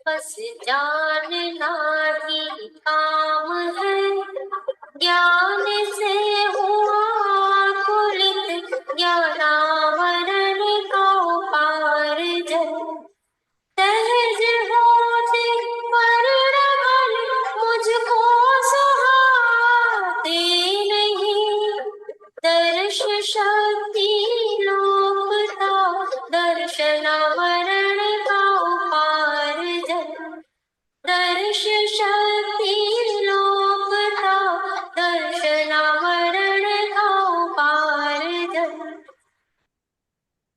बस जानना ही काम है। ज्ञान से हुआ कुलित ज्ञानावरण का उपार्जन। सहज होते वर्णन मुझको सुहाते नहीं। दर्श शक्ति लोकता दर्शनावरण का उपार्जन। दर्श शक्ति लोकता दर्शनावरण का उपार्जन।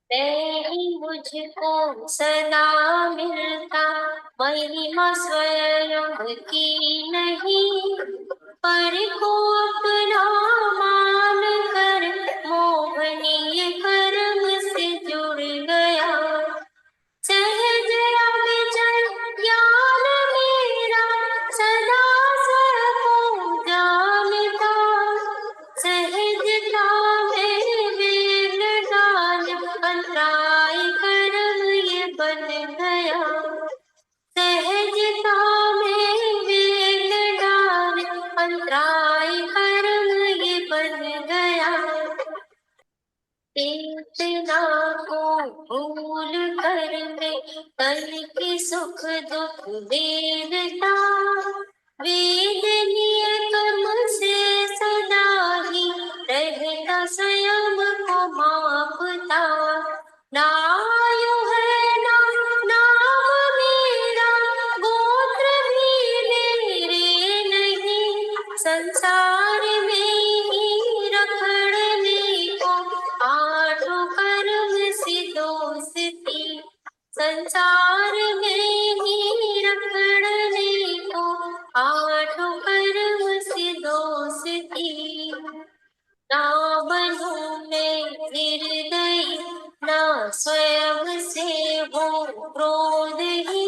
मैं ही मुझको सदा मिलता महिमा स्वयं की नहीं। पर को अपना मान कर मोहनीय कर्म से जुड़ गया। सहज अविचल ज्ञान मेरा सदा सबको जानता। सहजता में वेग डाल अंतराय कर्म ये बन गया। सहजता में वेग डाल अंतराय कर्म ये बन गया। चेतना को भूल कर मैं कल के सुख दुख वेदता। वेदनीय कर्म से सदा ही रहता स्वयं को मापता। ना आयु है ना नाम मेरा गोत्र भी मेरे नहीं। संसार में ही रखड़ने को आठों कर्म से दोस्ती। संसार में ही रखड़ने को आठों कर्म से दोस्ती। ना बनूं मैं निर्दयी ना स्वयं से हो क्रोध ही।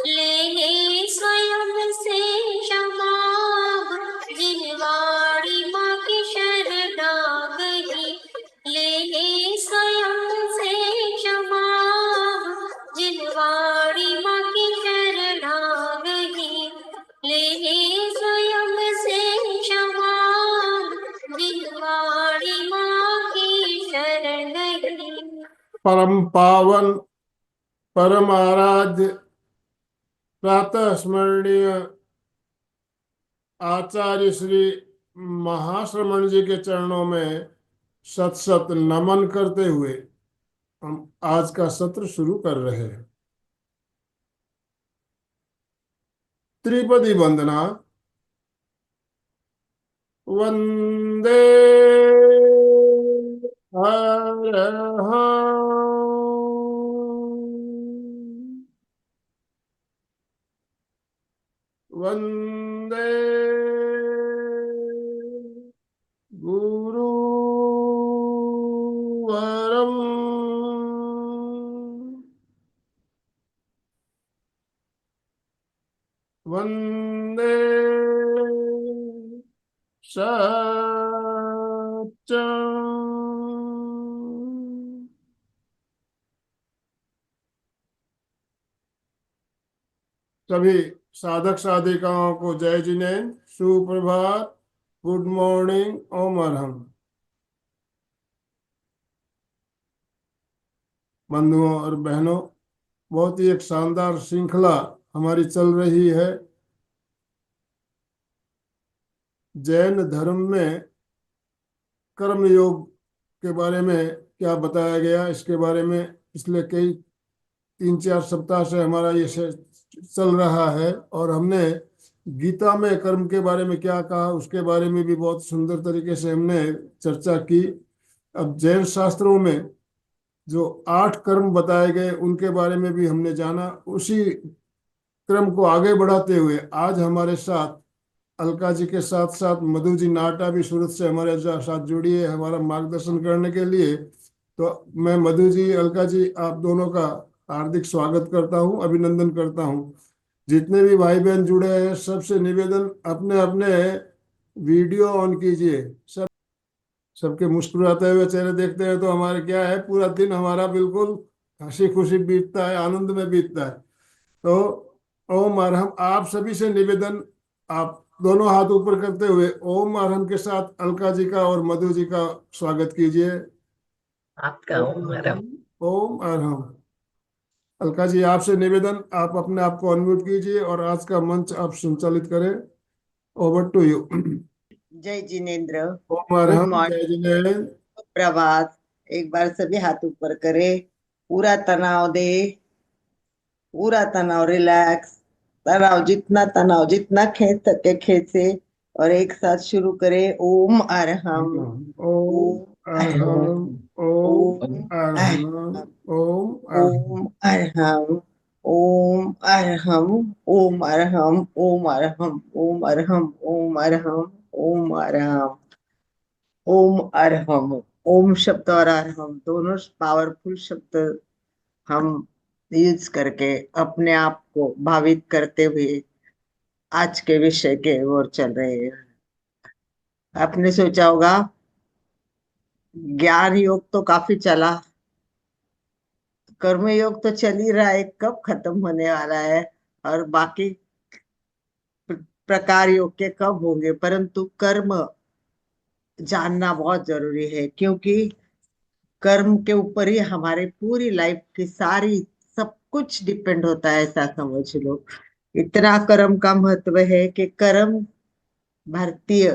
ले स्वयं से क्षमा जिनवाड़ी माँ की शरणागति। ले स्वयं से क्षमा जिनवाड़ी माँ की शरणागति। ले स्वयं से क्षमा जिनवाड़ी माँ की शरण गई। परम पावन परम आराध्य प्रातः स्मरणीय आचार्य श्री महाश्रमण जी के चरणों में शत शत नमन करते हुए हम आज का सत्र शुरू कर रहे हैं। त्रिपदी वंदना। वंदे अरहं वंदे गुरुवरं वंदे सच्चं। सभी साधक साधिकाओं को जय जिनेन्द्र, सुप्रभात, गुड मॉर्निंग, ओम अरहम। बंधुओं और बहनों, बहुत ही एक शानदार श्रृंखला हमारी चल रही है। जैन धर्म में कर्म योग के बारे में क्या बताया गया, इसके बारे में पिछले कई 3-4 सप्ताह से हमारा ये चल रहा है। और हमने गीता में कर्म के बारे में क्या कहा, उसके बारे में भी बहुत सुंदर तरीके से हमने चर्चा की। अब जैन शास्त्रों में जो 8 कर्म बताए गए उनके बारे में भी हमने जाना। उसी क्रम को आगे बढ़ाते हुए आज हमारे साथ अलका जी के साथ साथ मधु जी नाटा भी सूरत से हमारे साथ जुड़ी है हमारा मार्गदर्शन करने के लिए। तो मैं मधु जी, अलका जी, आप दोनों का हार्दिक स्वागत करता हूं, अभिनंदन करता हूं। जितने भी भाई बहन जुड़े हैं सबसे निवेदन, अपने अपने वीडियो ऑन कीजिए। सबके मुस्कुराते हुए चेहरे देखते हैं तो हमारे क्या है, पूरा दिन हमारा बिल्कुल हंसी खुशी बीतता है, आनंद में बीतता है। तो ओम अरहम। आप सभी से निवेदन, आप दोनों हाथ ऊपर करते हुए ओम अरहम के साथ अलका जी का और मधु जी का स्वागत कीजिए। आपका ओम हमारा अरहम, ओम अरहम। अलका जी, आपसे निवेदन, आप अपने आप को अनम्यूट कीजिए और आज का मंच आप संचालित करें। Over to you. जय जिनेन्द्र। ओम गुड अरहम, जय मॉर्निंग, जिनेन्द्र। प्रभात। एक बार सभी हाथ ऊपर करें। पूरा तनाव दे, पूरा तनाव रिलैक्स। तनाव जितना खींच सके खींचे। और एक साथ शुरू करें। ओम अरहम, ओम ओम अरहम, अरहम, ओम ओम अरहम, अरहम, ओम अरहम। ओम अरहम, ओम अरहम, ओम अरहम, ओम अरहम, ओम अरहम, ओम अरहम, ओम अरहम, ओम अरहम। ओम शब्द और अरहम दोनों पावरफुल शब्द हम यूज करके अपने आप को भावित करते हुए आज के विषय के ओर चल रहे हैं। आपने सोचा होगा ज्ञान योग तो काफी चला, कर्म योग तो चल ही रहा है, कब खत्म होने वाला है? और बाकी प्रकार योग के कब होंगे? परंतु कर्म जानना बहुत जरूरी है, क्योंकि कर्म के ऊपर ही हमारे पूरी लाइफ की सारी सब कुछ डिपेंड होता है, ऐसा समझ लो। इतना कर्म का महत्व है कि कर्म भारतीय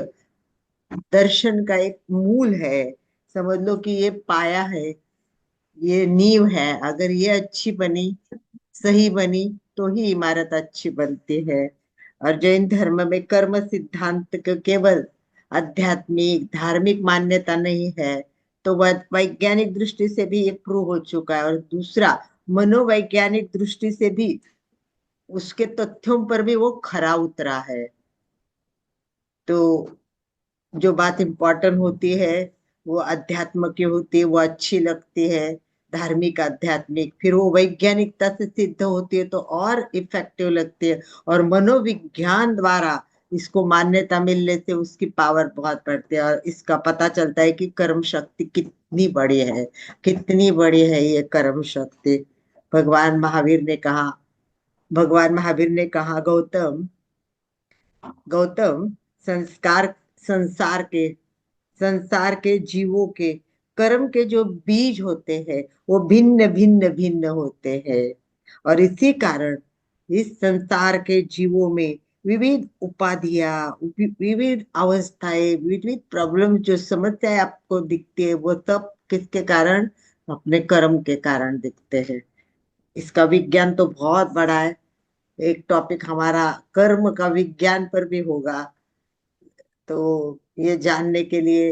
दर्शन का एक मूल है। समझ लो कि ये पाया है, ये नींव है। अगर ये अच्छी बनी, सही बनी, तो ही इमारत अच्छी बनती है। और जैन धर्म में कर्म सिद्धांत का केवल आध्यात्मिक धार्मिक मान्यता नहीं है, तो वह वैज्ञानिक दृष्टि से भी ये प्रूव हो चुका है। और दूसरा, मनोवैज्ञानिक दृष्टि से भी उसके तथ्यों पर भी वो खरा उतरा है। तो जो बात इम्पोर्टेंट होती है वो अध्यात्म की होती है, वो अच्छी लगती है, धार्मिक आध्यात्मिक, फिर वो वैज्ञानिकता से सिद्ध होती है तो और इफेक्टिव लगती है। और मनोविज्ञान द्वारा इसको मान्यता मिलने से उसकी पावर बहुत बढ़ती है, और इसका पता चलता है कि कर्म शक्ति कितनी बड़ी है, कितनी बड़ी है ये कर्म शक्ति। भगवान महावीर ने कहा, भगवान महावीर ने कहा, गौतम गौतम, संस्कार संसार के जीवों के कर्म के जो बीज होते हैं वो भिन्न भिन्न भिन्न होते हैं। और इसी कारण इस संसार के जीवों में विविध उपाधियां, विविध अवस्थाएं, विविध प्रॉब्लम, जो समस्याएं आपको दिखती है, वो सब किसके कारण? अपने कर्म के कारण दिखते हैं। इसका विज्ञान तो बहुत बड़ा है। एक टॉपिक हमारा कर्म का विज्ञान पर भी होगा। तो ये जानने के लिए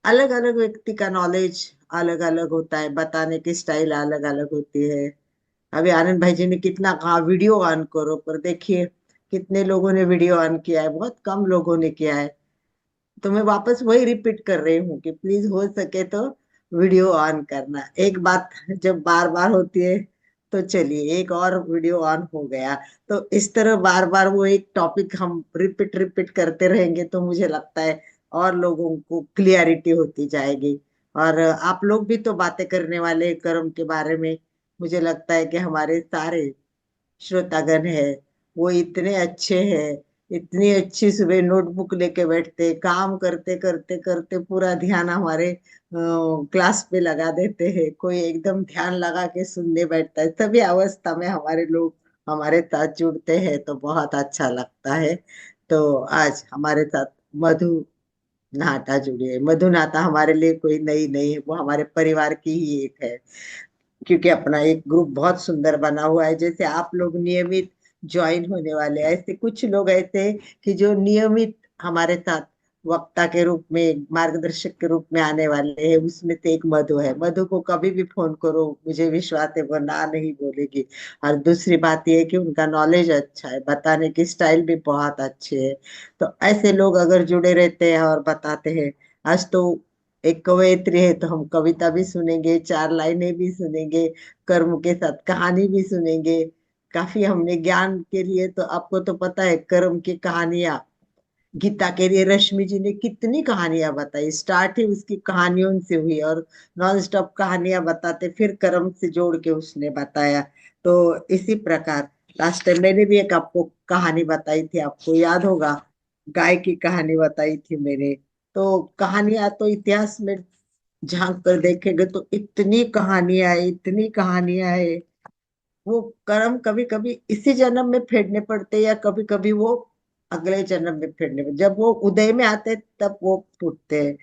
अलग अलग व्यक्ति का नॉलेज अलग अलग होता है, बताने की स्टाइल अलग अलग होती है। अभी आनंद भाई जी ने कितना कहा वीडियो ऑन करो, पर देखिए कितने लोगों ने वीडियो ऑन किया है, बहुत कम लोगों ने किया है। तो मैं वापस वही रिपीट कर रही हूँ कि प्लीज हो सके तो वीडियो ऑन करना। एक बात जब बार बार होती है तो चलिए एक और वीडियो ऑन हो गया। तो इस तरह बार बार वो एक टॉपिक हम रिपीट रिपीट करते रहेंगे तो मुझे लगता है और लोगों को क्लियरिटी होती जाएगी। और आप लोग भी तो बातें करने वाले कर्म के बारे में। मुझे लगता है कि हमारे सारे श्रोतागण है वो इतने अच्छे हैं, इतनी अच्छी सुबह नोटबुक लेके बैठते, काम करते करते करते पूरा ध्यान हमारे क्लास पे लगा देते हैं। कोई एकदम ध्यान लगा के सुनने बैठता है। सभी अवस्था में हमारे लोग हमारे साथ जुड़ते हैं तो बहुत अच्छा लगता है। तो आज हमारे साथ मधु नाटा जुड़ी है। मधु नाटा हमारे लिए कोई नई नहीं है, वो हमारे परिवार की ही एक है, क्योंकि अपना एक ग्रुप बहुत सुंदर बना हुआ है। जैसे आप लोग नियमित ज्वाइन होने वाले हैं, ऐसे कुछ लोग ऐसे हैं कि जो नियमित हमारे साथ वक्ता के रूप में, मार्गदर्शक के रूप में आने वाले हैं। उसमें से एक मधु है। मधु को कभी भी फोन करो, मुझे विश्वास है वो ना नहीं बोलेगी। और दूसरी बात यह है कि उनका नॉलेज अच्छा है, बताने की स्टाइल भी बहुत अच्छी है। तो ऐसे लोग अगर जुड़े रहते हैं और बताते हैं, आज तो एक कवयित्री है तो हम कविता भी सुनेंगे, चार लाइनें भी सुनेंगे, कर्म के साथ कहानी भी सुनेंगे। काफी हमने ज्ञान के लिए, तो आपको तो पता है कर्म की कहानियां, गीता के लिए रश्मि जी ने कितनी कहानियां बताई। स्टार्ट ही उसकी कहानियों से हुई और नॉन स्टॉप कहानियां बताते, फिर कर्म से जोड़ के उसने बताया। तो इसी प्रकार लास्ट टाइम मैंने भी एक आपको कहानी बताई थी, आपको याद होगा, गाय की कहानी बताई थी मैंने। तो कहानियां तो इतिहास में झांक कर देखेंगे तो इतनी कहानियां है, इतनी कहानियां है। वो कर्म कभी कभी इसी जन्म में फेरने पड़ते हैं, या कभी कभी वो अगले जन्म में फेरने पड़ते, जब वो उदय में आते हैं, तब वो फूटते हैं।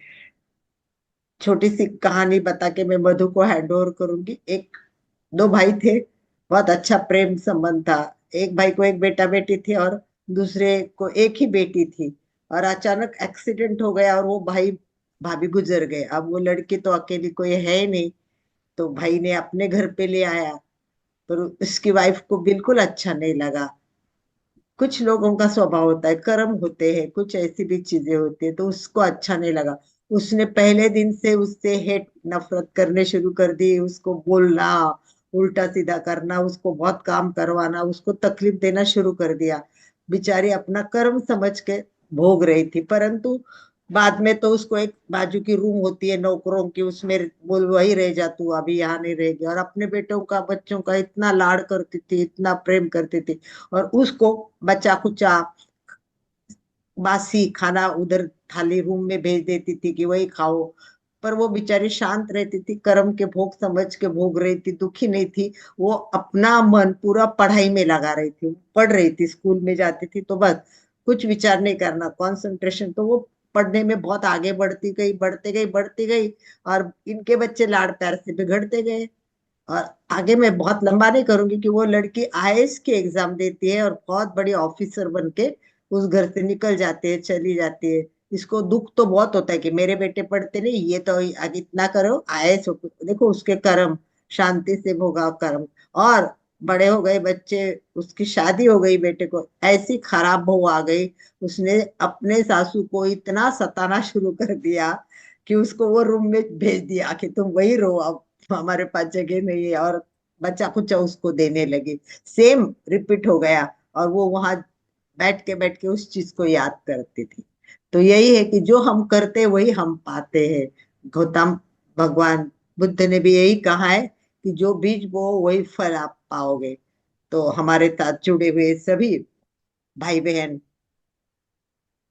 छोटी सी कहानी बता के मैं मधु को हैंड ओवर करूंगी। एक दो भाई थे, बहुत अच्छा प्रेम संबंध था। एक भाई को एक बेटा बेटी थी, और दूसरे को एक ही बेटी थी। और अचानक एक्सीडेंट हो गया, और वो भाई भाभी गुजर गए। अब वो लड़की तो अकेली कोई है ही नहीं, तो भाई ने अपने घर पे ले आया। पर उसकी वाइफ को बिल्कुल अच्छा नहीं लगा। कुछ लोगों का स्वभाव होता है, कर्म होते हैं, कुछ ऐसी भी चीजें होती है, तो उसको अच्छा नहीं लगा। उसने पहले दिन से उससे हेट नफरत करने शुरू कर दी, उसको बोलना, उल्टा सीधा करना, उसको बहुत काम करवाना, उसको तकलीफ देना शुरू कर दिया। बेचारी अपना कर्म समझ के भोग रही थी, परंतु बाद में तो उसको एक बाजू की रूम होती है नौकरों की, उसमें बोल वही रह जा तू, अभी यहाँ नहीं रहेगी। और अपने बेटों का बच्चों का इतना लाड करती थी, इतना प्रेम करती थी। और उसको बचा कुचा बासी खाना उधर थाली रूम में भेज देती थी कि वही खाओ। पर वो बेचारी शांत रहती थी, कर्म के भोग समझ के भोग रही थी, दुखी नहीं थी। वो अपना मन पूरा पढ़ाई में लगा रही थी, पढ़ रही थी, स्कूल में जाती थी तो बस कुछ विचार नहीं करना, कंसंट्रेशन। तो वो पढ़ने में बहुत आगे बढ़ती गई, बढ़ती गई, बढ़ती गई। और इनके बच्चे लाड़ प्यार से बिगड़ते गए। और आगे मैं बहुत लंबा नहीं करूंगी कि वो लड़की आईएएस की एग्जाम देती है, और बहुत बड़ी ऑफिसर बन के उस घर से निकल जाती है, चली जाती है। इसको दुख तो बहुत होता है कि मेरे बेटे पढ़ते नहीं, ये तो आगे इतना करो आईएएस हो। देखो उसके कर्म, शांति से भोगा कर्म। और बड़े हो गए बच्चे, उसकी शादी हो गई, बेटे को ऐसी खराब बहू आ गई। उसने अपने सासू को इतना सताना शुरू कर दिया कि उसको वो रूम में भेज दिया कि तुम वही रहो, अब हमारे पास जगह नहीं है। और बच्चा कुचा उसको देने लगे। सेम रिपीट हो गया। और वो वहां बैठ के उस चीज को याद करती थी। तो यही है कि जो हम करते वही हम पाते हैं। गौतम भगवान बुद्ध ने भी यही कहा है कि जो बीज बो वही फल आप पाओगे। तो हमारे साथ जुड़े हुए सभी भाई बहन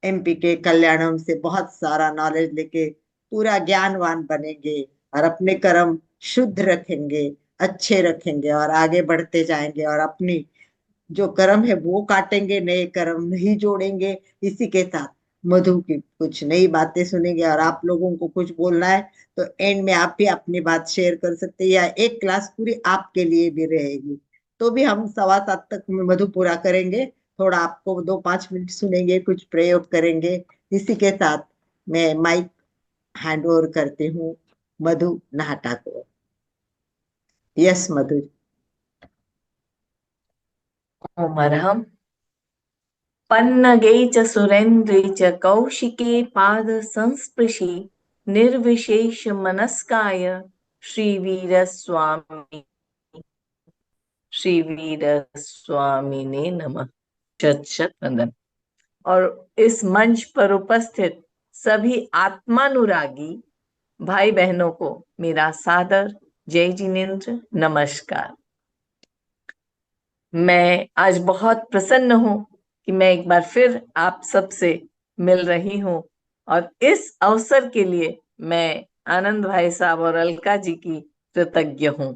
एमपी के कल्याणम से बहुत सारा नॉलेज लेके पूरा ज्ञानवान बनेंगे, और अपने कर्म शुद्ध रखेंगे, अच्छे रखेंगे, और आगे बढ़ते जाएंगे। और अपनी जो कर्म है वो काटेंगे, नए कर्म नहीं जोड़ेंगे। इसी के साथ मधु की कुछ नई बातें सुनेंगे। और आप लोगों को कुछ बोलना है तो एंड में आप भी अपनी बात शेयर कर सकते हैं, या एक क्लास पूरी आपके लिए भी रहेगी। तो भी हम 7:15 तक में मधु पूरा करेंगे। थोड़ा आपको 2-5 मिनट सुनेंगे, कुछ प्रयोग करेंगे। इसी के साथ मैं माइक हैंड ओवर करती हूँ मधु नाहटा को। यस मधु। ओमरहम पन्नगे च सुरेन्द्रे च कौशिके पाद संस्पृशि निर्विशेष मनस्काय श्रीवीर स्वामी ने नमः। शत शत वंदन। और इस मंच पर उपस्थित सभी आत्मानुरागी भाई बहनों को मेरा सादर जय जिनेन्द्र नमस्कार। मैं आज बहुत प्रसन्न हूं कि मैं एक बार फिर आप सबसे मिल रही हूं, और इस अवसर के लिए मैं आनंद भाई साहब और अलका जी की कृतज्ञ हूं।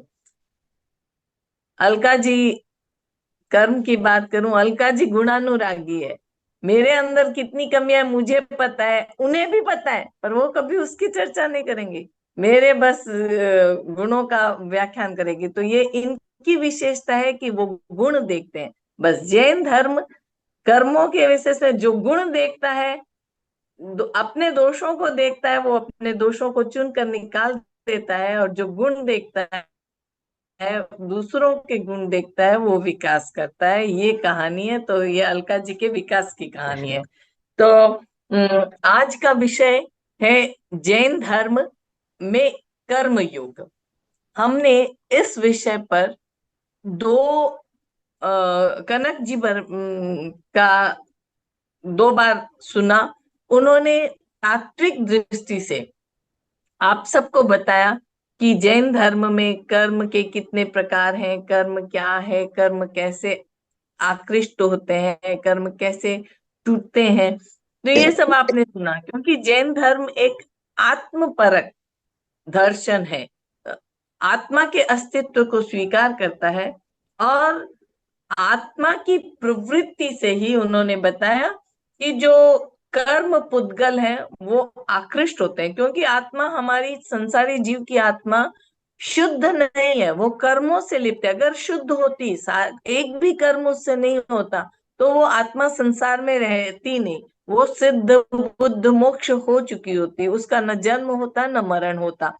अलका जी, कर्म की बात करूं, अलका जी गुणानुरागी है। मेरे अंदर कितनी कमियां मुझे पता है, उन्हें भी पता है, पर वो कभी उसकी चर्चा नहीं करेंगे, मेरे बस गुणों का व्याख्यान करेगी। तो ये इनकी विशेषता है कि वो गुण देखते हैं। बस जैन धर्म कर्मों के विशेष में जो गुण देखता है, अपने दोषों को देखता है, वो अपने दोषों को चुन कर निकाल देता है, और जो गुण देखता है, दूसरों के गुण देखता है, वो विकास करता है। ये कहानी है, तो ये अलका जी के विकास की कहानी है। तो आज का विषय है जैन धर्म में कर्म योग। हमने इस विषय पर दो कनक जी का 2 बार सुना। उन्होंने तात्विक दृष्टि से आप सबको बताया कि जैन धर्म में कर्म के कितने प्रकार हैं, कर्म क्या है, कर्म कैसे आकृष्ट होते हैं, कर्म कैसे टूटते हैं, तो ये सब आपने सुना। क्योंकि जैन धर्म एक आत्मपरक दर्शन है, आत्मा के अस्तित्व को स्वीकार करता है, और आत्मा की प्रवृत्ति से ही उन्होंने बताया कि जो कर्म पुद्गल है वो आकृष्ट होते हैं। क्योंकि आत्मा, हमारी संसारी जीव की आत्मा शुद्ध नहीं है, वो कर्मों से लिप्त है। अगर शुद्ध होती, एक भी कर्म उससे नहीं होता, तो वो आत्मा संसार में रहती नहीं, वो सिद्ध बुद्ध मोक्ष हो चुकी होती, उसका न जन्म होता न मरण होता।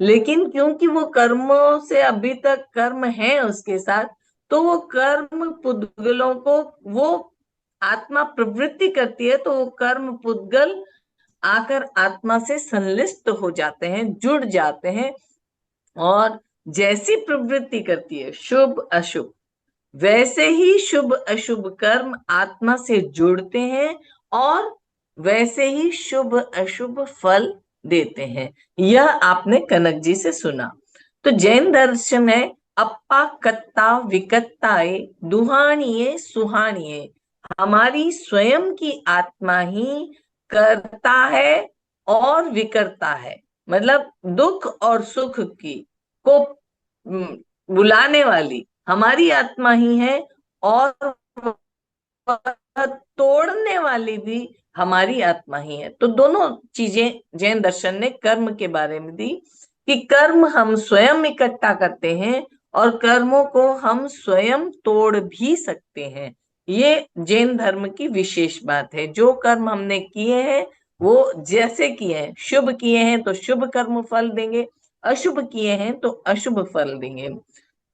लेकिन क्योंकि वो कर्मों से अभी तक कर्म है उसके साथ, तो वो कर्म पुद्गलों को वो आत्मा प्रवृत्ति करती है, तो वो कर्म पुद्गल आकर आत्मा से संलिप्त हो जाते हैं, जुड़ जाते हैं, और जैसी प्रवृत्ति करती है शुभ अशुभ, वैसे ही शुभ अशुभ कर्म आत्मा से जुड़ते हैं, और वैसे ही शुभ अशुभ फल देते हैं। यह आपने कनक जी से सुना। तो जैन दर्शन में अप्पा कत्ता विकत्ताए दुहानिये सुहानिये, हमारी स्वयं की आत्मा ही करता है और विकर्ता है। मतलब दुख और सुख की को बुलाने वाली हमारी आत्मा ही है, और तोड़ने वाली भी हमारी आत्मा ही है। तो दोनों चीजें जैन दर्शन ने कर्म के बारे में दी, कि कर्म हम स्वयं इकट्ठा करते हैं, और कर्मों को हम स्वयं तोड़ भी सकते हैं। ये जैन धर्म की विशेष बात है। जो कर्म हमने किए हैं वो जैसे किए हैं, शुभ किए हैं तो शुभ कर्म फल देंगे, अशुभ किए हैं तो अशुभ फल देंगे।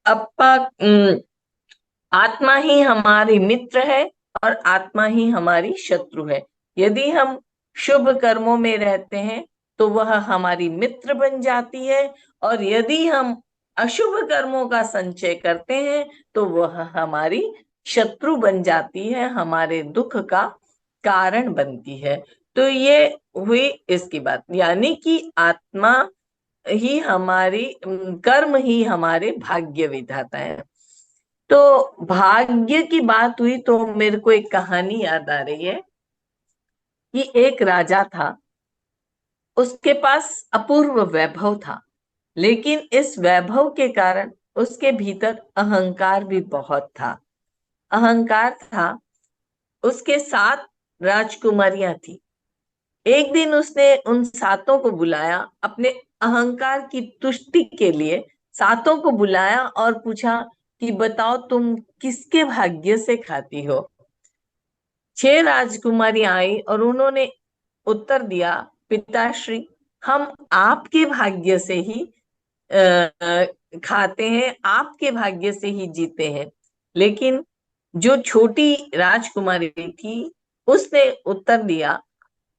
अपा आत्मा ही हमारी मित्र है, और आत्मा ही हमारी शत्रु है। यदि हम शुभ कर्मों में रहते हैं तो वह हमारी मित्र बन जाती है, और यदि हम अशुभ कर्मों का संचय करते हैं तो वह हमारी शत्रु बन जाती है, हमारे दुख का कारण बनती है। तो ये हुई इसकी बात, यानी कि आत्मा ही हमारी, कर्म ही हमारे भाग्य विधाता है। तो भाग्य की बात हुई तो मेरे को एक कहानी याद आ रही है, कि एक राजा था, उसके पास अपूर्व वैभव था, लेकिन इस वैभव के कारण उसके भीतर अहंकार भी बहुत था। अहंकार था, उसके 7 राजकुमारियां थी। एक दिन उसने उन 7 को बुलाया, अपने अहंकार की तुष्टि के लिए 7 को बुलाया और पूछा कि बताओ तुम किसके भाग्य से खाती हो। 6 राजकुमारी आई और उन्होंने उत्तर दिया, पिताश्री हम आपके भाग्य से ही खाते हैं, आपके भाग्य से ही जीते हैं। लेकिन जो छोटी राजकुमारी थी उसने उत्तर दिया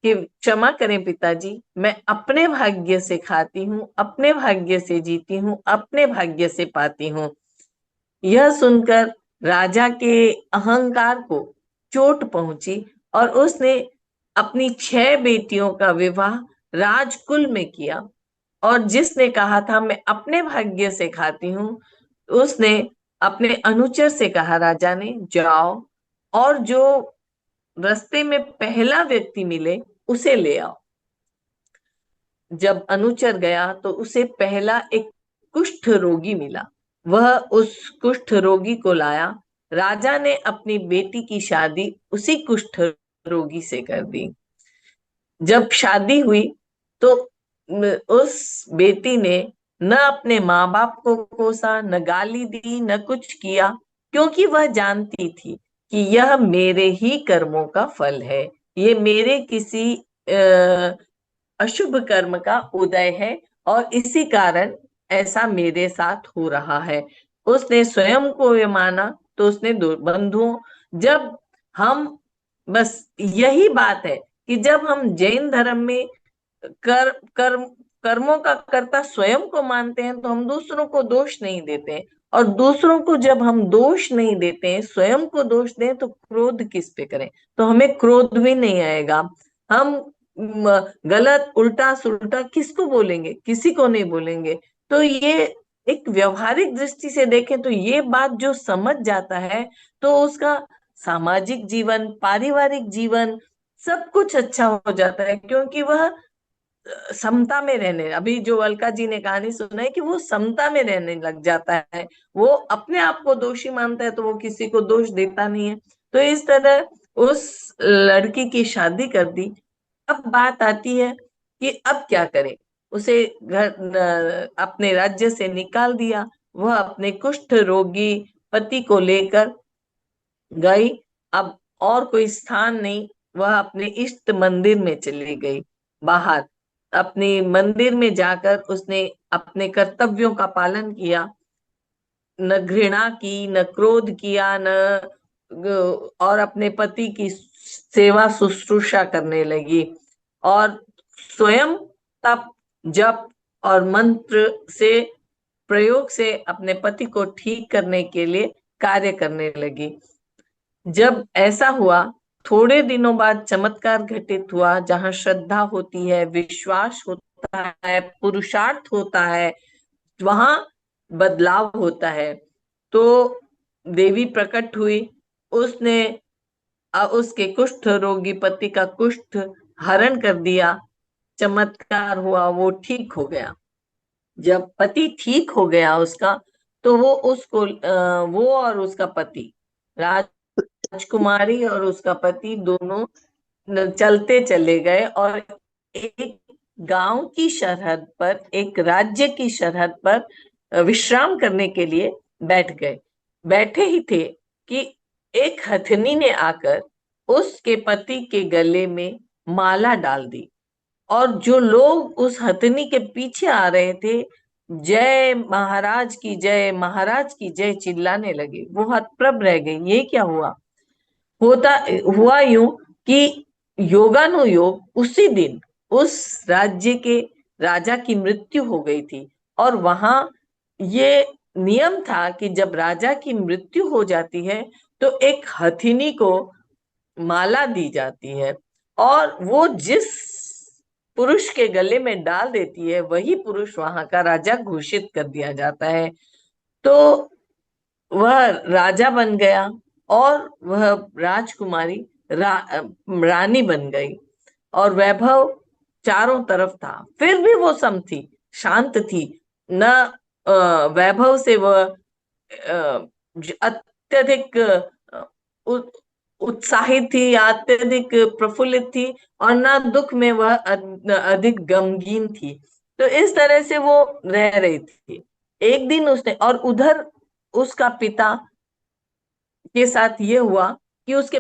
कि क्षमा करें पिताजी, मैं अपने भाग्य से खाती हूँ, अपने भाग्य से जीती हूँ, अपने भाग्य से पाती हूँ। यह सुनकर राजा के अहंकार को चोट पहुंची, और उसने अपनी 6 बेटियों का विवाह राजकुल में किया, और जिसने कहा था मैं अपने भाग्य से खाती हूँ, उसने अपने अनुचर से कहा, राजा ने, जाओ और जो रास्ते में पहला व्यक्ति मिले उसे ले आओ। जब अनुचर गया तो उसे पहला एक कुष्ठ रोगी मिला, वह उस कुष्ठ रोगी को लाया। राजा ने अपनी बेटी की शादी उसी कुष्ठ रोगी से कर दी। जब शादी हुई तो उस बेटी ने न अपने माँ बाप को कोसा, न गाली दी, न कुछ किया, क्योंकि वह जानती थी कि यह मेरे ही कर्मों का फल है, ये मेरे किसी अशुभ कर्म का उदय है, और इसी कारण ऐसा मेरे साथ हो रहा है। उसने स्वयं को ये माना, तो उसने बंधुओं, जब हम, बस यही बात है कि जब हम जैन धर्म में कर्मों का कर्ता स्वयं को मानते हैं, तो हम दूसरों को दोष नहीं देते हैं, और दूसरों को जब हम दोष नहीं देते हैं, स्वयं को दोष दें, तो क्रोध किस पे करें, तो हमें क्रोध भी नहीं आएगा। हम गलत उल्टा सुल्टा किसको बोलेंगे, किसी को नहीं बोलेंगे। तो ये एक व्यवहारिक दृष्टि से देखें तो ये बात जो समझ जाता है तो उसका सामाजिक जीवन, पारिवारिक जीवन, सब कुछ अच्छा हो जाता है, क्योंकि वह समता में रहने, अभी जो अलका जी ने कहानी सुनाई कि वो समता में रहने लग जाता है। वो अपने आप को दोषी मानता है तो वो किसी को दोष देता नहीं है। तो इस तरह उस लड़की की शादी कर दी। अब बात आती है कि अब क्या करे। उसे अपने राज्य से निकाल दिया। वह अपने कुष्ठ रोगी पति को लेकर गई। अब और कोई स्थान नहीं, वह अपने इष्ट मंदिर में चली गई। बाहर अपने मंदिर में जाकर उसने अपने कर्तव्यों का पालन किया, न घृणा की, न क्रोध किया, न और अपने पति की सेवा शुश्रूषा करने लगी, और स्वयं तप, जप और मंत्र से, प्रयोग से अपने पति को ठीक करने के लिए कार्य करने लगी। जब ऐसा हुआ, थोड़े दिनों बाद चमत्कार घटित हुआ। जहां श्रद्धा होती है, विश्वास होता है, पुरुषार्थ होता है, वहां बदलाव होता है। तो देवी प्रकट हुई। उसने उसके कुष्ठ रोगी पति का कुष्ठ हरण कर दिया। चमत्कार हुआ, वो ठीक हो गया। जब पति ठीक हो गया उसका, तो वो उसको वो और उसका पति, राजकुमारी और उसका पति, दोनों चलते चले गए और एक गांव की सरहद पर, एक राज्य की सरहद पर विश्राम करने के लिए बैठ गए। बैठे ही थे कि एक हथनी ने आकर उसके पति के गले में माला डाल दी, और जो लोग उस हथनी के पीछे आ रहे थे, जय महाराज की जय, महाराज की जय चिल्लाने लगे। वो हतप्रभ रह गए, ये क्या हुआ। होता हुआ यूं कि योगानुयोग उसी दिन उस राज्य के राजा की मृत्यु हो गई थी। और वहां ये नियम था कि जब राजा की मृत्यु हो जाती है तो एक हथिनी को माला दी जाती है, और वो जिस पुरुष के गले में डाल देती है वही पुरुष वहां का राजा घोषित कर दिया जाता है। तो वह राजा बन गया और वह राजकुमारी रानी बन गई, और वैभव चारों तरफ था। फिर भी वो सम थी, शांत थी। न वैभव से वह अत्यधिक उत्साहित थी, अत्यधिक प्रफुल्लित थी, और ना दुख में वह अधिक गमगीन थी। तो इस तरह से वो रह रही थी। एक दिन उसने, और उधर उसका पिता के साथ ये हुआ कि उसके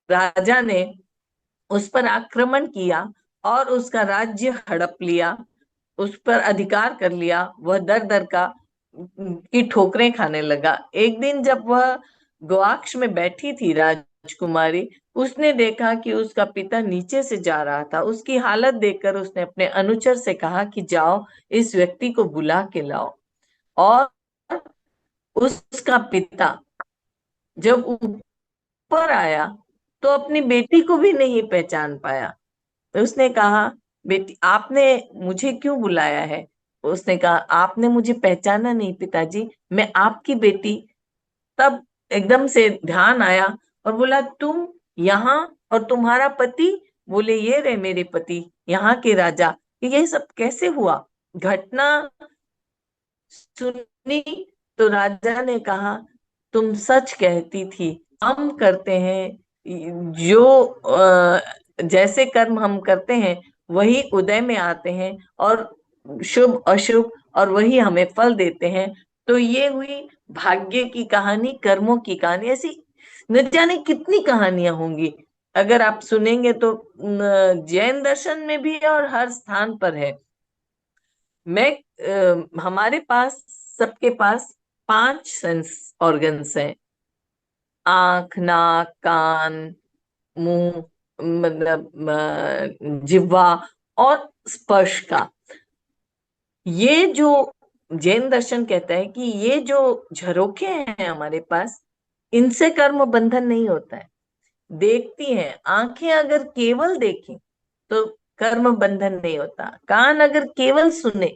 राजा ने उस पर आक्रमण किया और उसका राज्य हड़प लिया, उस पर अधिकार कर लिया। वह दर दर का की ठोकरें खाने लगा। एक दिन जब वह गवाक्ष में बैठी थी राजकुमारी, उसने देखा कि उसका पिता नीचे से जा रहा था। उसकी हालत देखकर उसने अपने अनुचर से कहा कि जाओ, इस व्यक्ति को बुला के लाओ। और उसका पिता जब ऊपर आया तो अपनी बेटी को भी नहीं पहचान पाया। तो उसने कहा, बेटी आपने मुझे क्यों बुलाया है। उसने कहा, आपने मुझे पहचाना नहीं पिताजी, मैं आपकी बेटी। तब एकदम से ध्यान आया और बोला, तुम यहाँ, और तुम्हारा पति। बोले, ये रहे मेरे पति, यहाँ के राजा। ये सब कैसे हुआ। घटना सुनी तो राजा ने कहा, तुम सच कहती थी। हम करते हैं जो जैसे कर्म हम करते हैं वही उदय में आते हैं, और शुभ अशुभ, और वही हमें फल देते हैं। तो ये हुई भाग्य की कहानी, कर्मों की कहानी। ऐसी न जाने कितनी कहानियां होंगी, अगर आप सुनेंगे तो। जैन दर्शन में भी और हर स्थान पर है। मैं हमारे पास, सबके पास 5 सेंस ऑर्गन्स हैं: आंख, नाक, कान, मुंह, मतलब जिह्वा और स्पर्श का। ये जो जैन दर्शन कहता है कि ये जो झरोखे हैं हमारे पास, इनसे कर्म बंधन नहीं होता है। देखती हैं आंखें, अगर केवल देखें तो कर्म बंधन नहीं होता। कान अगर केवल सुने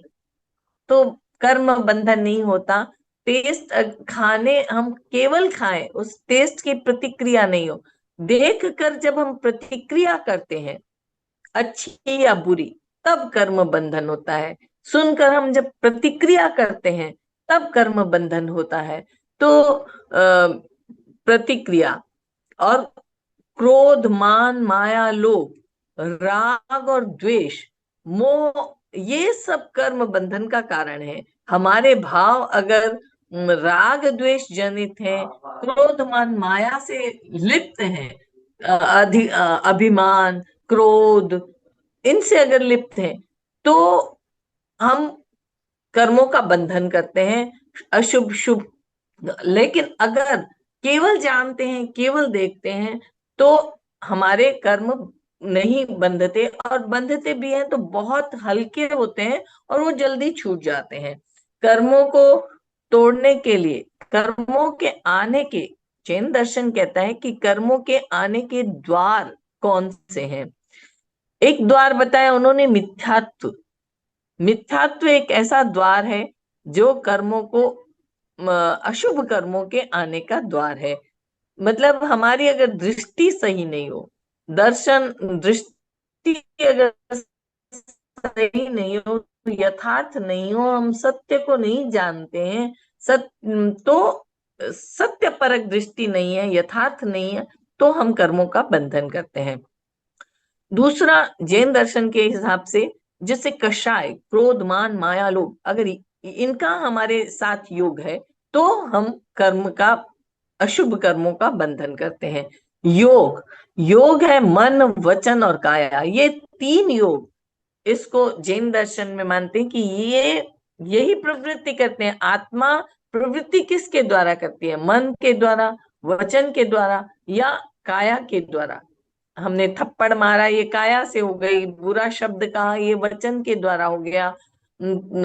तो कर्म बंधन नहीं होता। टेस्ट खाने हम केवल खाएं, उस टेस्ट की प्रतिक्रिया नहीं हो। देख कर जब हम प्रतिक्रिया करते हैं अच्छी या बुरी, तब कर्म बंधन होता है। सुनकर हम जब प्रतिक्रिया करते हैं तब कर्म बंधन होता है। तो प्रतिक्रिया और क्रोध, मान, माया, लोभ, राग और द्वेष, मोह, ये सब कर्म बंधन का कारण है। हमारे भाव अगर राग द्वेष जनित है, क्रोध मान माया से लिप्त है, अभिमान, क्रोध, इनसे अगर लिप्त है, तो हम कर्मों का बंधन करते हैं, अशुभ शुभ। लेकिन अगर केवल जानते हैं, केवल देखते हैं, तो हमारे कर्म नहीं बंधते, और बंधते भी हैं तो बहुत हल्के होते हैं और वो जल्दी छूट जाते हैं। कर्मों को तोड़ने के लिए, कर्मों के आने के, जैन दर्शन कहता है कि कर्मों के आने के द्वार कौन से हैं। एक द्वार बताया उन्होंने, मिथ्यात्व। मिथ्यात्व एक ऐसा द्वार है जो कर्मों को, अशुभ कर्मों के आने का द्वार है। मतलब हमारी अगर दृष्टि सही नहीं हो, दर्शन दृष्टि अगर सही नहीं हो, यथार्थ नहीं हो, हम सत्य को नहीं जानते हैं, तो सत्य परक दृष्टि नहीं है, यथार्थ नहीं है, तो हम कर्मों का बंधन करते हैं। दूसरा, जैन दर्शन के हिसाब से जैसे कषाय, क्रोध, मान, माया, लोभ, अगर इनका हमारे साथ योग है तो हम कर्म का, अशुभ कर्मों का बंधन करते हैं। योग, योग है मन, वचन और काया, ये तीन योग, इसको जैन दर्शन में मानते हैं कि ये यही प्रवृत्ति करते हैं। आत्मा प्रवृत्ति किसके द्वारा करती है? मन के द्वारा, वचन के द्वारा या काया के द्वारा। हमने थप्पड़ मारा, ये काया से हो गई, बुरा शब्द कहा, ये वचन के द्वारा हो गया,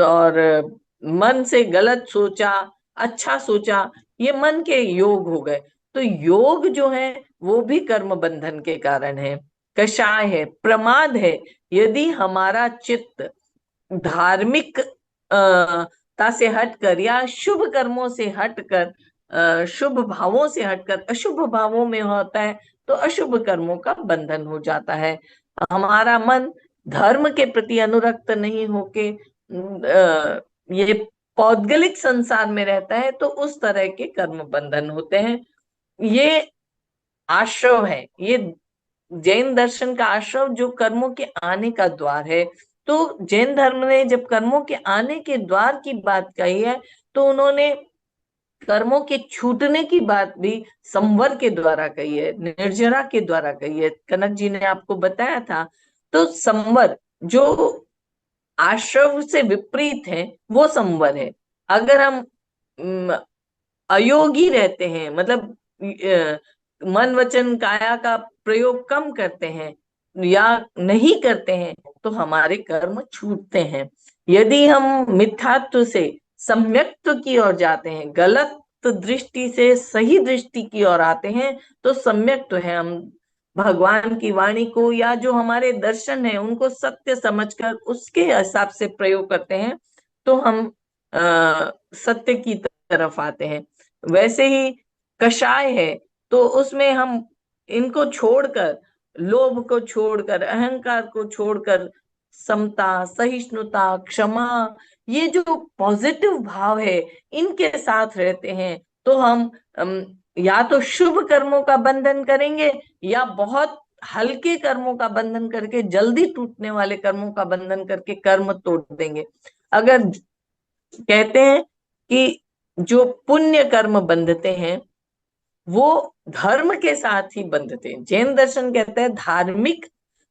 और मन से गलत सोचा, अच्छा सोचा, ये मन के योग हो गए। तो योग जो है वो भी कर्म बंधन के कारण है। कषाय है, प्रमाद है। यदि हमारा चित्त धार्मिक ता से हटकर या शुभ कर्मों से हटकर, शुभ भावों से हटकर अशुभ भावों में होता है, तो अशुभ कर्मों का बंधन हो जाता है। हमारा मन धर्म के प्रति अनुरक्त नहीं होके ये पौद्गलिक संसार में रहता है, तो उस तरह के कर्म बंधन होते हैं। ये आश्रव है, ये जैन दर्शन का आश्रव जो कर्मों के आने का द्वार है। तो जैन धर्म ने जब कर्मों के आने के द्वार की बात कही है, तो उन्होंने कर्मों के छूटने की बात भी संवर के द्वारा कही है, निर्जरा के द्वारा कही है। कनक जी ने आपको बताया था। तो संवर जो आश्रव से विपरीत है, वो संवर है। अगर हम अयोगी रहते हैं, मतलब मन वचन काया का प्रयोग कम करते हैं या नहीं करते हैं, तो हमारे कर्म छूटते हैं। यदि हम मिथ्यात्व से सम्यक्त्व की ओर जाते हैं, गलत दृष्टि से सही दृष्टि की ओर आते हैं, तो सम्यक्त्व है, हम भगवान की वाणी को या जो हमारे दर्शन है उनको सत्य समझकर उसके हिसाब से प्रयोग करते हैं, तो हम सत्य की तरफ आते हैं। वैसे ही कषाय है, तो उसमें हम इनको छोड़कर, लोभ को छोड़कर, अहंकार को छोड़कर, समता, सहिष्णुता, क्षमा, ये जो पॉजिटिव भाव है, इनके साथ रहते हैं, तो हम या तो शुभ कर्मों का बंधन करेंगे या बहुत हल्के कर्मों का बंधन करके, जल्दी टूटने वाले कर्मों का बंधन करके कर्म तोड़ देंगे। अगर कहते हैं कि जो पुण्य कर्म बंधते हैं वो धर्म के साथ ही बंधते हैं। जैन दर्शन कहता है धार्मिक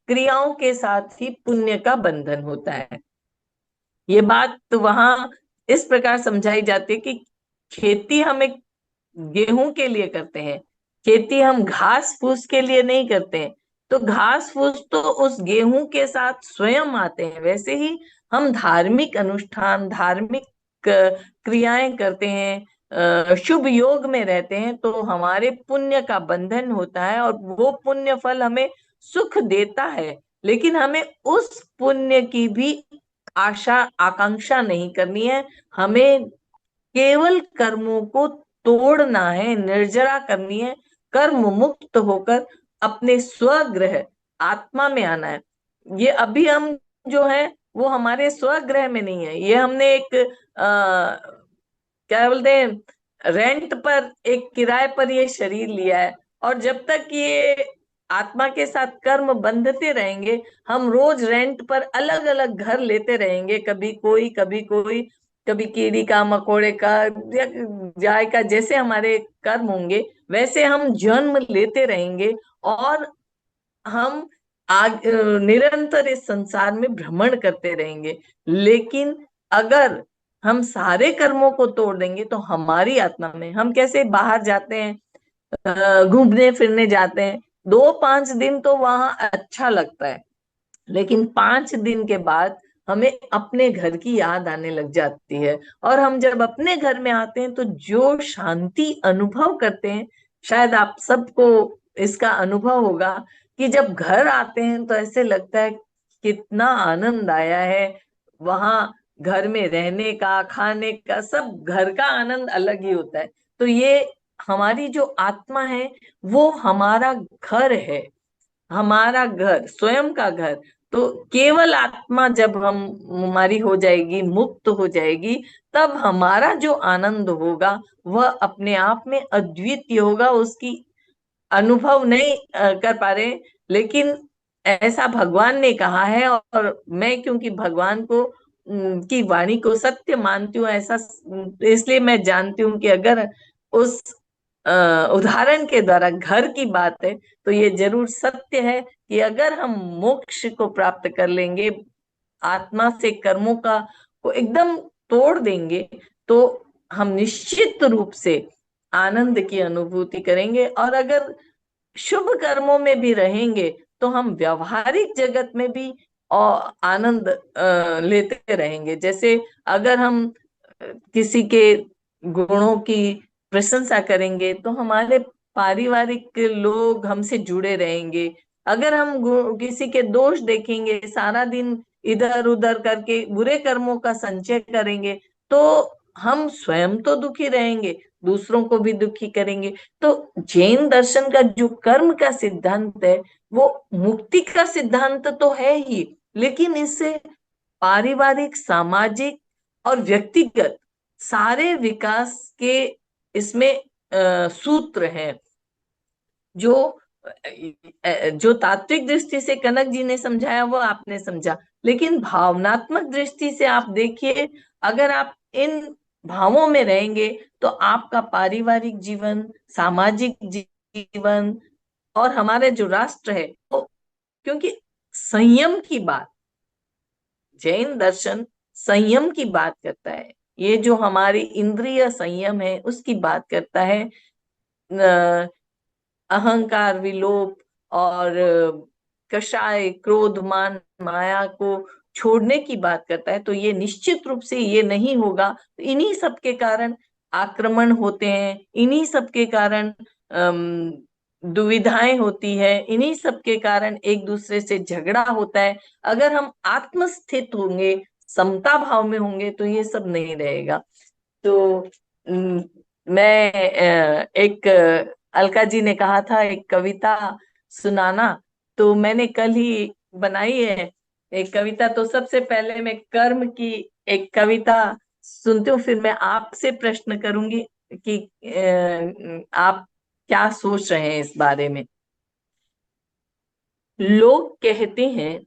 क्रियाओं के साथ ही पुण्य का बंधन होता है। ये बात तो वहां इस प्रकार समझाई जाती है कि खेती हम एक गेहूं के लिए करते हैं, खेती हम घास फूस के लिए नहीं करते हैं। तो घास फूस तो उस गेहूं के साथ स्वयं आते हैं। वैसे ही हम धार्मिक अनुष्ठान, धार्मिक क्रियाएं करते हैं, शुभ योग में रहते हैं, तो हमारे पुण्य का बंधन होता है और वो पुण्य फल हमें सुख देता है। लेकिन हमें उस पुण्य की भी आशा आकांक्षा नहीं करनी है, हमें केवल कर्मों को तोड़ना है, निर्जरा करनी है, कर्म मुक्त होकर अपने स्वग्रह आत्मा में आना है। ये अभी हम जो है वो हमारे स्वग्रह में नहीं है, ये हमने एक क्या बोलते हैं, रेंट पर, एक किराए पर ये शरीर लिया है। और जब तक ये आत्मा के साथ कर्म बंधते रहेंगे, हम रोज रेंट पर अलग अलग घर लेते रहेंगे, कभी कोई कभी कोई, कभी कीड़ी का, मकोड़े का या गाय का, जैसे हमारे कर्म होंगे वैसे हम जन्म लेते रहेंगे। और हम निरंतर इस संसार में भ्रमण करते रहेंगे। लेकिन अगर हम सारे कर्मों को तोड़ देंगे तो हमारी आत्मा में, हम कैसे बाहर जाते हैं, घूमने फिरने जाते हैं, 2-5 दिन तो वहां अच्छा लगता है, लेकिन 5 दिन के बाद हमें अपने घर की याद आने लग जाती है। और हम जब अपने घर में आते हैं तो जो शांति अनुभव करते हैं, शायद आप सबको इसका अनुभव होगा कि जब घर आते हैं तो ऐसे लगता है कितना आनंद आया है। वहां घर में रहने का, खाने का, सब घर का आनंद अलग ही होता है। तो ये हमारी जो आत्मा है वो हमारा घर है, हमारा घर, स्वयं का घर। तो केवल आत्मा जब हम हमारी हो जाएगी, मुक्त हो जाएगी, तब हमारा जो आनंद होगा वह अपने आप में अद्वितीय होगा। उसकी अनुभव नहीं कर पा रहे, लेकिन ऐसा भगवान ने कहा है। और मैं क्योंकि भगवान को की वाणी को सत्य मानती हूँ, ऐसा इसलिए मैं जानती हूँ कि अगर उस उदाहरण के द्वारा घर की बात है तो ये जरूर सत्य है कि अगर हम मोक्ष को प्राप्त कर लेंगे, आत्मा से कर्मों का को एकदम तोड़ देंगे, तो हम निश्चित रूप से आनंद की अनुभूति करेंगे। और अगर शुभ कर्मों में भी रहेंगे तो हम व्यवहारिक जगत में भी और आनंद लेते रहेंगे। जैसे अगर हम किसी के गुणों की प्रशंसा करेंगे तो हमारे पारिवारिक लोग हमसे जुड़े रहेंगे। अगर हम किसी के दोष देखेंगे, सारा दिन इधर उधर करके बुरे कर्मों का संचय करेंगे, तो हम स्वयं तो दुखी रहेंगे, दूसरों को भी दुखी करेंगे। तो जैन दर्शन का जो कर्म का सिद्धांत है वो मुक्ति का सिद्धांत तो है ही, लेकिन इससे पारिवारिक, सामाजिक और व्यक्तिगत सारे विकास के इसमें सूत्र हैं। जो जो तात्विक दृष्टि से कनक जी ने समझाया वो आपने समझा, लेकिन भावनात्मक दृष्टि से आप देखिए, अगर आप इन भावों में रहेंगे तो आपका पारिवारिक जीवन, सामाजिक जीवन और हमारे जो राष्ट्र है वो, क्योंकि संयम की बात, जैन दर्शन संयम की बात करता है। ये जो हमारी इंद्रिय संयम है उसकी बात करता है, अहंकार विलोप और कषाय, क्रोध, मान, माया को छोड़ने की बात करता है। तो ये निश्चित रूप से ये नहीं होगा, तो इन्हीं सब के कारण आक्रमण होते हैं, इन्हीं सब के कारण दुविधाएं होती है, इन्हीं सब के कारण एक दूसरे से झगड़ा होता है। अगर हम आत्मस्थित होंगे, समता भाव में होंगे, तो ये सब नहीं रहेगा। तो मैं एक अलका जी ने कहा था एक कविता सुनाना, तो मैंने कल ही बनाई है एक कविता। तो सबसे पहले मैं कर्म की एक कविता सुनती हूँ, फिर मैं आपसे प्रश्न करूंगी कि आप क्या सोच रहे हैं इस बारे में। लोग कहते हैं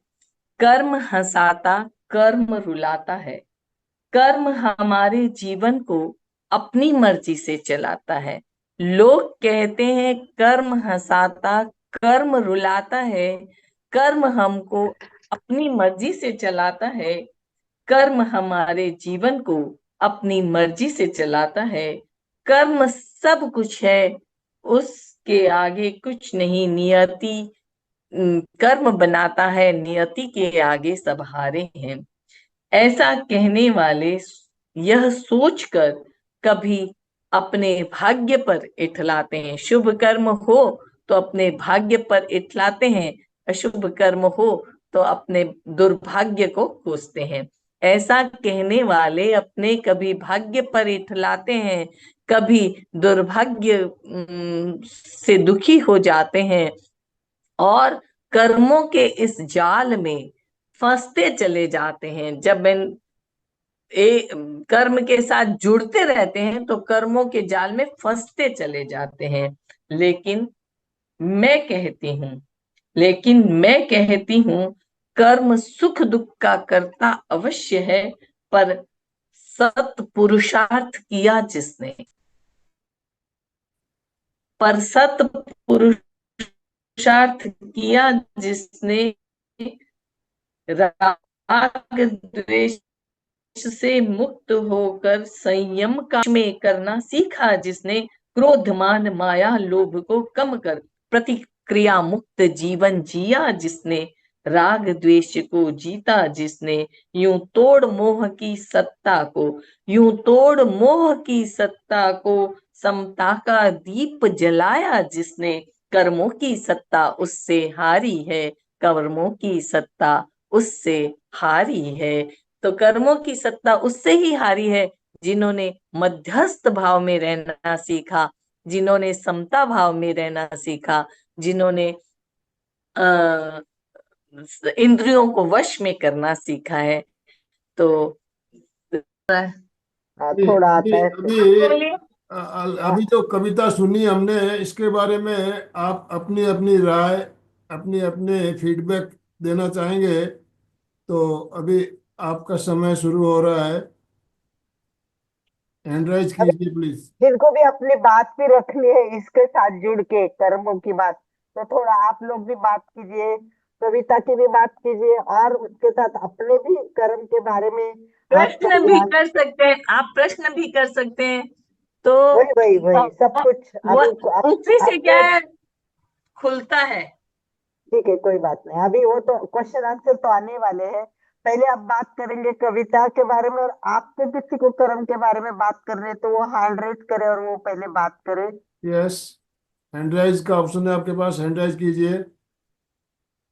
कर्म हंसाता, कर्म रुलाता है, कर्म हमारे जीवन को अपनी मर्जी से चलाता है। लोग कहते हैं कर्म हंसाता, कर्म रुलाता है, कर्म हमको अपनी मर्जी से चलाता है, कर्म हमारे जीवन को अपनी मर्जी से चलाता है, कर्म सब कुछ है, उसके आगे कुछ नहीं, नियति कर्म बनाता है, नियति के आगे सब हारे हैं। ऐसा कहने वाले यह सोचकर कभी अपने भाग्य पर इठलाते हैं, शुभ कर्म हो तो अपने भाग्य पर इठलाते हैं, अशुभ कर्म हो तो अपने दुर्भाग्य को कोसते हैं। ऐसा कहने वाले अपने कभी भाग्य पर इठलाते हैं, कभी दुर्भाग्य से दुखी हो जाते हैं और कर्मों के इस जाल में फंसते चले जाते हैं। जब कर्म के साथ जुड़ते रहते हैं तो कर्मों के जाल में फंसते चले जाते हैं। लेकिन मैं कहती हूँ लेकिन मैं कहती हूँ, कर्म सुख दुख का करता अवश्य है, पर सत पुरुषार्थ किया जिसने पर सत पुरुषार्थ किया जिसने, राग द्वेष से मुक्त होकर संयम का में करना सीखा जिसने, क्रोध मान माया लोभ को कम कर प्रतिक्रिया मुक्त जीवन जिया जिसने, राग द्वेष को जीता जिसने, यूं तोड़ मोह की सत्ता को समता का दीप जलाया जिसने, कर्मों की सत्ता उससे हारी है, कर्मों की सत्ता उससे हारी है। तो कर्मों की सत्ता उससे ही हारी है जिन्होंने मध्यस्थ भाव में रहना सीखा, जिन्होंने समता भाव में रहना सीखा, जिन्होंने इंद्रियों को वश में करना सीखा है। तो थोड़ा अभी आता है अभी बोलिए। अभी जो कविता सुनी हमने, इसके बारे में आप अपनी अपनी राय, अपनी अपने फीडबैक देना चाहेंगे? तो अभी आपका समय शुरू हो रहा है, हैंड राइज अब कीजिए प्लीज। जिनको भी अपनी बात भी रखनी है इसके साथ जुड़ के कर्मों की बात, तो थोड़ा आप लोग भी बात कीजिए, कविता की भी बात कीजिए और उसके साथ अपने भी कर्म के बारे में आप प्रश्न भी ध्यान। कर सकते हैं, आप प्रश्न भी कर सकते हैं। तो वही वही वही सब कुछ वो अभी उसी से क्या आपने। है, खुलता है। ठीक है, कोई बात नहीं, अभी वो तो क्वेश्चन आंसर तो आने वाले हैं। पहले आप बात करेंगे कविता के बारे में, और आपको किसी को कर्म के बारे में बात करने तो वो हैंड रेज करे और वो पहले बात करे। यस, हैंड राइज का ऑप्शन है आपके पास, हैंड राइज कीजिए।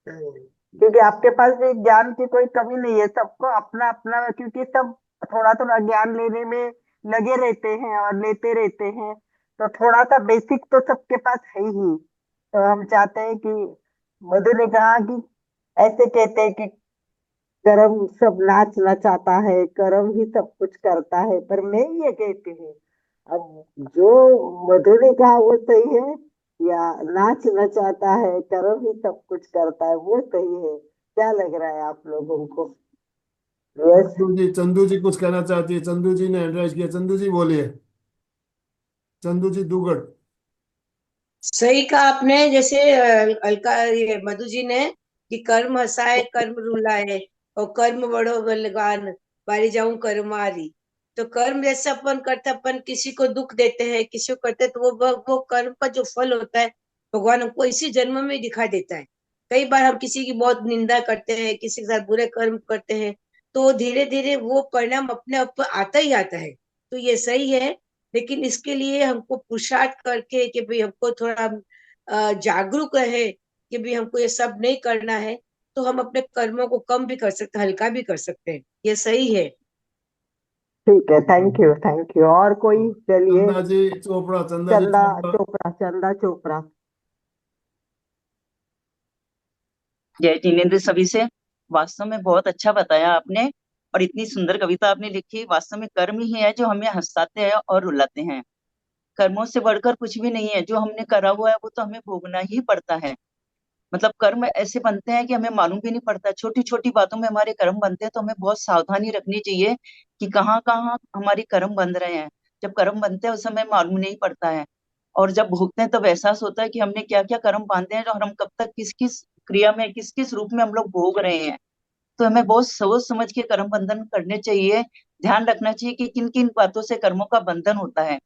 क्योंकि आपके पास भी ज्ञान की कोई कमी नहीं है, सबको अपना अपना, क्योंकि सब थोड़ा थोड़ा ज्ञान लेने में लगे रहते हैं और लेते रहते हैं, तो थोड़ा सा बेसिक तो सबके पास है ही। तो हम चाहते हैं कि, मधु ने कहा कि ऐसे कहते हैं कि कर्म सब नाच नचाता है, कर्म ही सब कुछ करता है, पर मैं ये कहती हूँ, अब जो मधु ने कहा वो सही है या नाच नचाता है कर्म ही सब कुछ करता है वो सही है? क्या लग रहा है आप लोगों को? यस। चंदू जी कुछ कहना चाहती है, चंदू जी ने हैंड राइज किया, चंदू जी बोलिए, चंदू जी दुगड़। सही कहा आपने, जैसे अलका ये मधु जी ने कि कर्म हसाए कर्म रुलाए और कर्म बड़ो बलवान, बारी जाऊं कर्मारी। तो कर्म जैसे अपन करते हैं, अपन किसी को दुख देते हैं, किसी को करते हैं, तो वो कर्म का जो फल होता है भगवान हमको इसी जन्म में दिखा देता है। कई बार हम किसी की बहुत निंदा करते हैं, किसी के साथ बुरे कर्म करते हैं, तो धीरे धीरे वो परिणाम अपने आप आता ही आता है। तो ये सही है, लेकिन इसके लिए हमको पुरुषार्थ करके कि भाई हमको थोड़ा जागरूक रहे कि भाई हमको ये सब नहीं करना है, तो हम अपने कर्मों को कम भी कर सकते हैं, हल्का भी कर सकते हैं। ये सही है। ठीक है, थैंक यू थैंक यू। और कोई? चलिए। चंदा जी चोपड़ा, चंदा जी चंदा चोपड़ा। चोपड़ा, चंदा चोपड़ा। जय जिनेन्द्र सभी से। वास्तव में बहुत अच्छा बताया आपने, और इतनी सुंदर कविता आपने लिखी। वास्तव में कर्म ही है जो हमें हंसाते हैं और रुलाते हैं। कर्मों से बढ़कर कुछ भी नहीं है, जो हमने करा हुआ है वो तो हमें भोगना ही पड़ता है। मतलब कर्म ऐसे बनते हैं कि हमें मालूम भी नहीं पड़ता, छोटी छोटी बातों में हमारे कर्म बनते हैं। तो हमें बहुत सावधानी रखनी चाहिए कि कहाँ कहाँ हमारे कर्म बन रहे हैं। जब कर्म बनते हैं उस समय मालूम नहीं पड़ता है, और जब भोगते हैं तब एहसास होता है कि हमने क्या क्या कर्म बांधे हैं, और हम कब तक किस किस क्रिया में, किस किस रूप में हम लोग भोग रहे हैं। तो हमें बहुत सोच समझ के कर्म बंधन करने चाहिए। ध्यान रखना चाहिए कि किन किन बातों से कर्मों का बंधन होता है।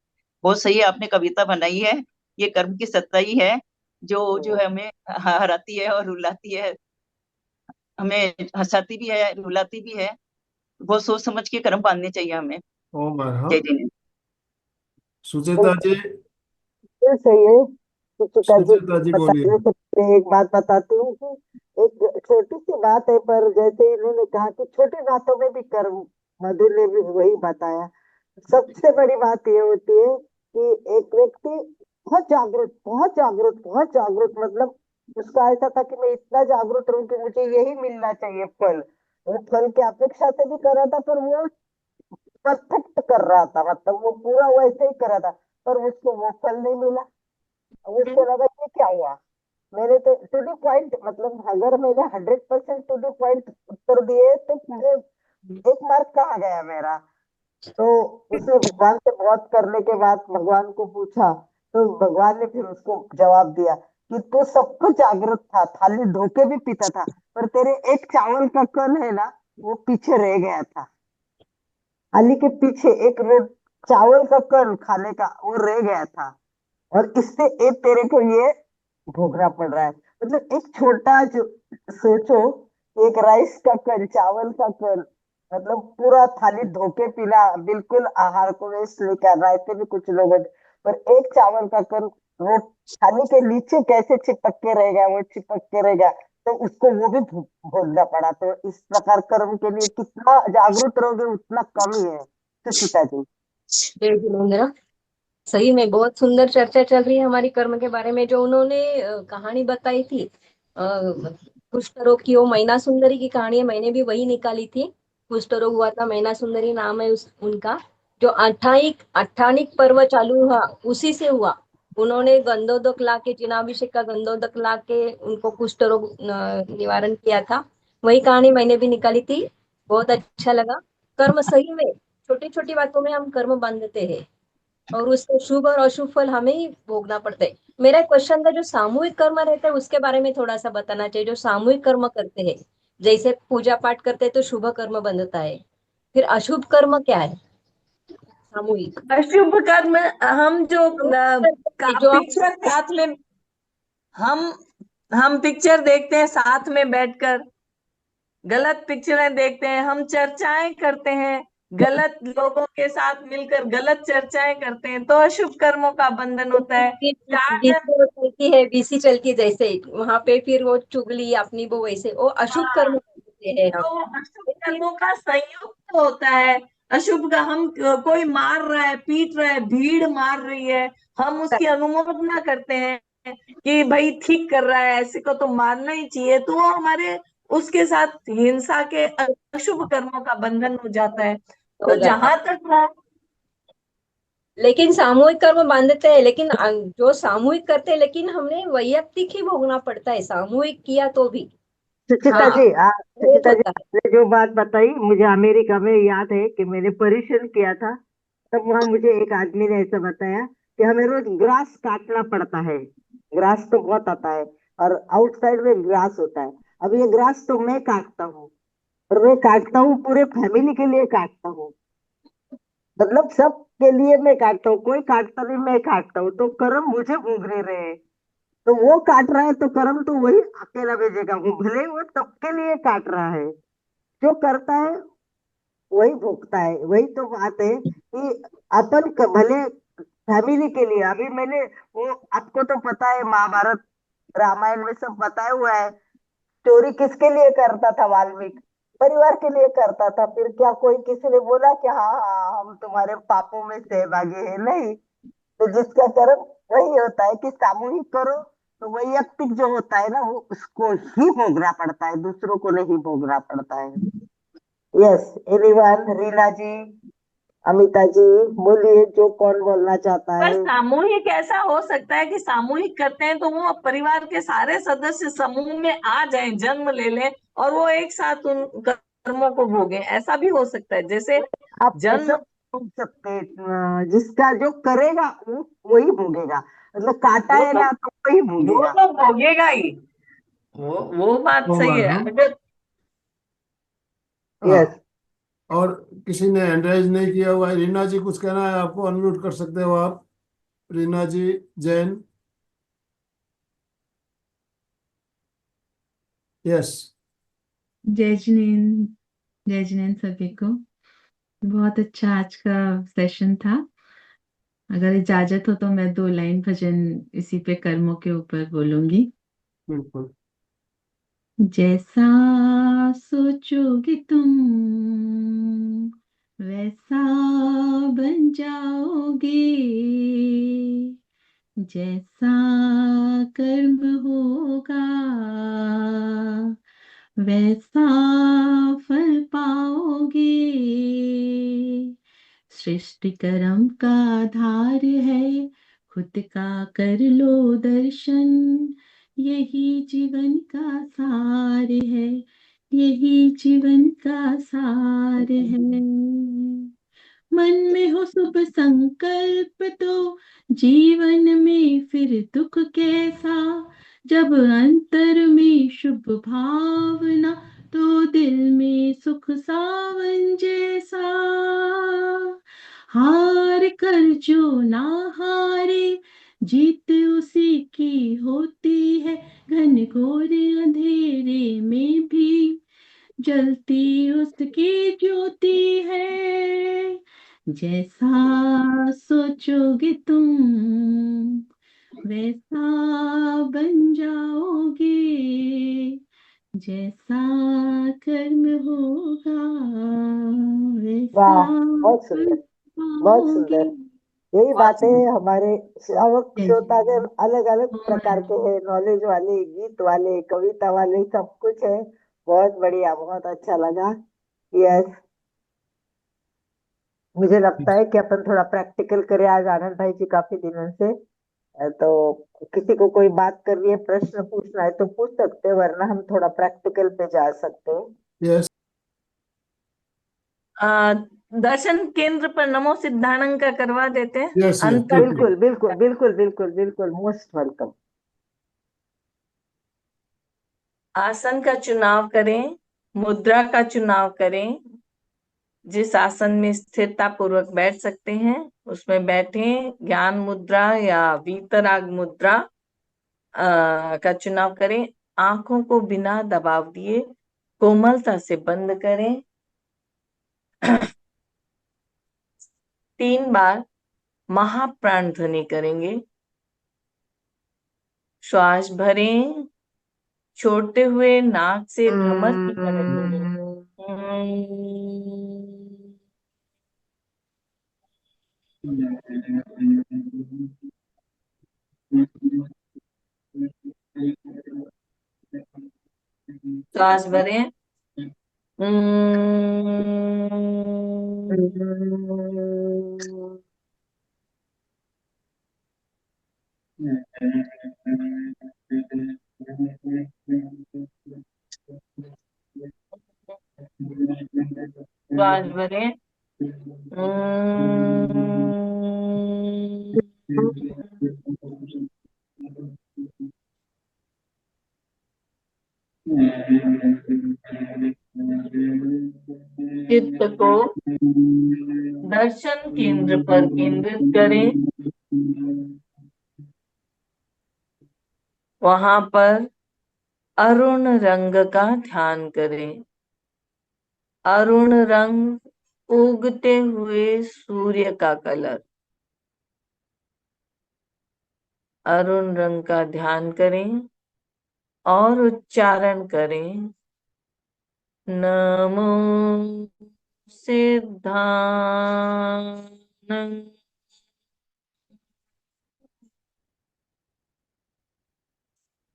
बहुत सही आपने कविता बनाई है। ये कर्म की सच्चाई है जो जो है हमें हराती है और रुलाती है, हमें हंसाती भी है, रुलाती भी है। बहुत सोच समझ के कर्म बांधने चाहिए हमें। ओ माय, हाँ। जय जिनेन्द्र। सुचेता जी, ये सही है। सुचिता जी सुचेता जी बोलिए। बताने से पहले एक बात बताती हूँ कि एक छोटी सी बात है, पर जैसे इन्होंने कहा कि छोटी बातों में भी कर्म, मधु ने भी वही बताया। सबसे बड़ी बात ये होती है कि एक व्यक्ति बहुत जागरूक, बहुत जागरूक, बहुत जागरूक, मतलब उसका ऐसा था कि मैं इतना जागरूक रहूं कि मुझे यही मिलना चाहिए फल। वो फल की अपेक्षा से भी कर रहा था, पर वो परफेक्ट कर रहा था, मतलब वो पूरा वैसे ही कर रहा था, पर उसको वो फल नहीं मिला। उसको लगा ये क्या हुआ, मैंने तो टू द पॉइंट, मतलब अगर मैंने 100% टू द पॉइंट उत्तर दिए तो मुझे एक मार्क कहाँ गया मेरा। तो उसने भगवान से बहुत करने के बाद भगवान को पूछा, तो भगवान ने फिर उसको जवाब दिया कि तू सब कुछ जागरूक था, थाली धोके भी पीता था, पर तेरे एक चावल का कण है ना, वो पीछे रह गया था। थाली के पीछे एक चावल का कण खाने का वो रह गया था, और इससे एक तेरे को ये भोगना पड़ रहा है। मतलब एक छोटा जो, सोचो, एक राइस का कण, चावल का कण, मतलब पूरा थाली धोके पीना, बिल्कुल आहार को वेस्ट नहीं कर रहा है, ऐसे भी कुछ लोगों ने, पर एक चावल का कण वो थाली के नीचे कैसे चिपक के रह गया, वो चिपक के रह गया, तो उसको वो भी भोगना पड़ा। तो इस प्रकार कर्म के लिए कितना जागरूक रहोगे उतना कम ही है। सुचिता जी। जय जिनेन्द्र। सही में बहुत सुंदर चर्चा चल रही है हमारी कर्म के बारे में। जो उन्होंने कहानी बताई थी कुष्ठ रोग की, वो मैना सुंदरी की कहानी है, मैंने भी वही निकाली थी। कुष्ठ रोग हुआ था, मैना सुंदरी नाम है उनका। जो अट्ठानिक पर्व चालू हुआ उसी से हुआ। उन्होंने गंधोदक ला के, चिनाभिषेक का गंधोदक ला के उनको कुष्ठ रोग निवारण किया था। वही कहानी मैंने भी निकाली थी, बहुत अच्छा लगा। कर्म सही में छोटी छोटी बातों में हम कर्म बांधते हैं, और उससे शुभ और अशुभ फल हमें ही भोगना पड़ता है। मेरा एक क्वेश्चन था, जो सामूहिक कर्म रहता है उसके बारे में थोड़ा सा बताना चाहिए। जो सामूहिक कर्म करते हैं, जैसे पूजा पाठ करते हैं तो शुभ कर्म बनता है, फिर अशुभ कर्म क्या है सामूहिक? अशुभ कर्म, हम जो जो आप पिक्चर साथ में, हम हम पिक्चर देखते हैं साथ में बैठकर, गलत पिक्चरें देखते हैं, हम चर्चाएं करते हैं, गलत लोगों के साथ मिलकर गलत चर्चाएं करते हैं, तो अशुभ कर्मों का बंधन होता है। चार जन चलती है बीसी चलती, जैसे वहां पे फिर वो चुगली अपनी वो, वैसे वो अशुभ कर्म होते हैं हम। तो अशुभ कर्मों का संयुक्त होता है। अशुभ का, हम कोई मार रहा है, पीट रहा है, भीड़ मार रही है, हम उसकी अनुमोदना करते हैं कि भाई ठीक कर रहा है, ऐसे को तो मारना ही चाहिए, तो वो हमारे उसके साथ हिंसा के अशुभ कर्मों का बंधन हो जाता है। हो तो जाता है। जहां तक वो, लेकिन सामूहिक कर्म बांधते हैं, लेकिन जो सामूहिक करते हैं, लेकिन हमने वैयक्तिक ही भोगना पड़ता है, सामूहिक किया तो भी। सुचिता हाँ, जी, वो सुचिता जी, होता है। आपने जो बात बताई, मुझे अमेरिका में याद है कि मैंने परिश्रम किया था, तब वहां मुझे एक आदमी ने ऐसा बताया कि हमें रोज ग्रास काटना पड़ता है। ग्रास तो बहुत आता है, और आउटसाइड में ग्रास होता है। अब ये ग्रास तो मैं काटता हूँ, और मैं काटता हूँ पूरे फैमिली के लिए काटता हूँ, मतलब सब के लिए मैं काटता हूँ, कोई काटता नहीं, मैं काटता हूँ, तो कर्म मुझे भोगने रहे हैं। तो वो काट रहा है तो कर्म तो वही अकेला भेजेगा, वो भले वो सबके लिए काट रहा है। जो करता है वही भोगता है। वही तो बात है कि अपन भले फैमिली के लिए, अभी मैंने वो, आपको तो पता है महाभारत रामायण में सब बताया हुआ है, चोरी किसके लिए करता था वाल्मीकि, परिवार के लिए करता था। फिर क्या कोई किसी ने बोला कि हाँ हाँ हम तुम्हारे पापों में सहभागी है? नहीं। तो जिसका कर्म वही होता है कि सामूहिक करो, तो वैयक्तिक जो होता है ना, वो उसको ही भोगना पड़ता है, दूसरों को नहीं भोगना पड़ता है। यस, एनीवन, रीना जी, अमिता जी, बोलिए, जो कौन बोलना चाहता पर है। सामूहिक ऐसा हो सकता है कि सामूहिक करते हैं तो वो परिवार के सारे सदस्य समूह में आ जाएं, जन्म ले लें, और वो एक साथ उन कर्मों को भोगें, ऐसा भी हो सकता है। जैसे आप ऐसा जन्म, बोल सकते हैं, जिसका जो करेगा वो वही भोगेगा, मतलब काटा वो है तो ना तो वही वो भोगेगा। तो भोगेगा ही, वो बात वो सही बात है। हम, अगर यस। हाँ। और किसी ने हैंड राइज नहीं किया हुआ है, रीना जी कुछ कहना है आपको, अनम्यूट कर सकते हो आप, रीना जी जैन। यस। जय जिनेन्द्र। जय जिनेन्द्र सभी को। बहुत अच्छा आज का सेशन था। अगर इजाजत हो तो मैं 2 लाइन भजन इसी पे कर्मों के ऊपर बोलूंगी। बिल्कुल। जैसा सोचोगे तुम वैसा बन जाओगे, जैसा कर्म होगा वैसा फल पाओगे। सृष्टि कर्म का आधार है, खुद का कर लो दर्शन, यही जीवन का सार है, यही जीवन का सार है। मन में हो शुभ संकल्प तो जीवन में फिर दुख कैसा, जब अंतर में शुभ भावना तो दिल में सुख सावन जैसा। हार कर जो ना हारे, जीत उसी की होती है, घन घोर अंधेरे में भी जलती उसकी ज्योति है। जैसा सोचोगे तुम वैसा बन जाओगे, जैसा कर्म होगा वैसा वाह, बहुत फल सुंदर, बहुत पाओगे। सुंदर। यही बहुत बातें हमारे श्रावक जय श्रोतागण अलग अलग प्रकार के हाँ, हैं, नॉलेज वाले, गीत वाले, कविता वाले, सब कुछ है। बहुत बढ़िया, बहुत अच्छा लगा। यस, मुझे लगता है कि अपन थोड़ा प्रैक्टिकल करें आज, आनंद भाई जी काफी दिनों से। तो किसी को कोई बात करनी है, प्रश्न पूछना है तो पूछ सकते हैं, वरना हम थोड़ा प्रैक्टिकल पे जा सकते हैं। यस आ, दर्शन केंद्र पर नमो सिद्धानंद का करवा देते हैं यस यस, अंतर। ठीक है। बिल्कुल बिल्कुल बिल्कुल बिल्कुल बिल्कुल, मोस्ट वेलकम। आसन का चुनाव करें, मुद्रा का चुनाव करें। जिस आसन में स्थिरता पूर्वक बैठ सकते हैं उसमें बैठें। ज्ञान मुद्रा या वीतराग मुद्रा का चुनाव करें। आंखों को बिना दबाव दिए कोमलता से बंद करें। 3 बार महाप्राण ध्वनि करेंगे। श्वास भरें, छोड़ते हुए नाक से भ्रमर की तरह छोड़ें। श्वास भरें। श्वास भरें। चित्त को दर्शन केंद्र पर केंद्रित करें। वहां पर अरुण रंग का ध्यान करें। अरुण रंग उगते हुए सूर्य का कलर। अरुण रंग का ध्यान करें और उच्चारण करें। नमो सिद्धानंद।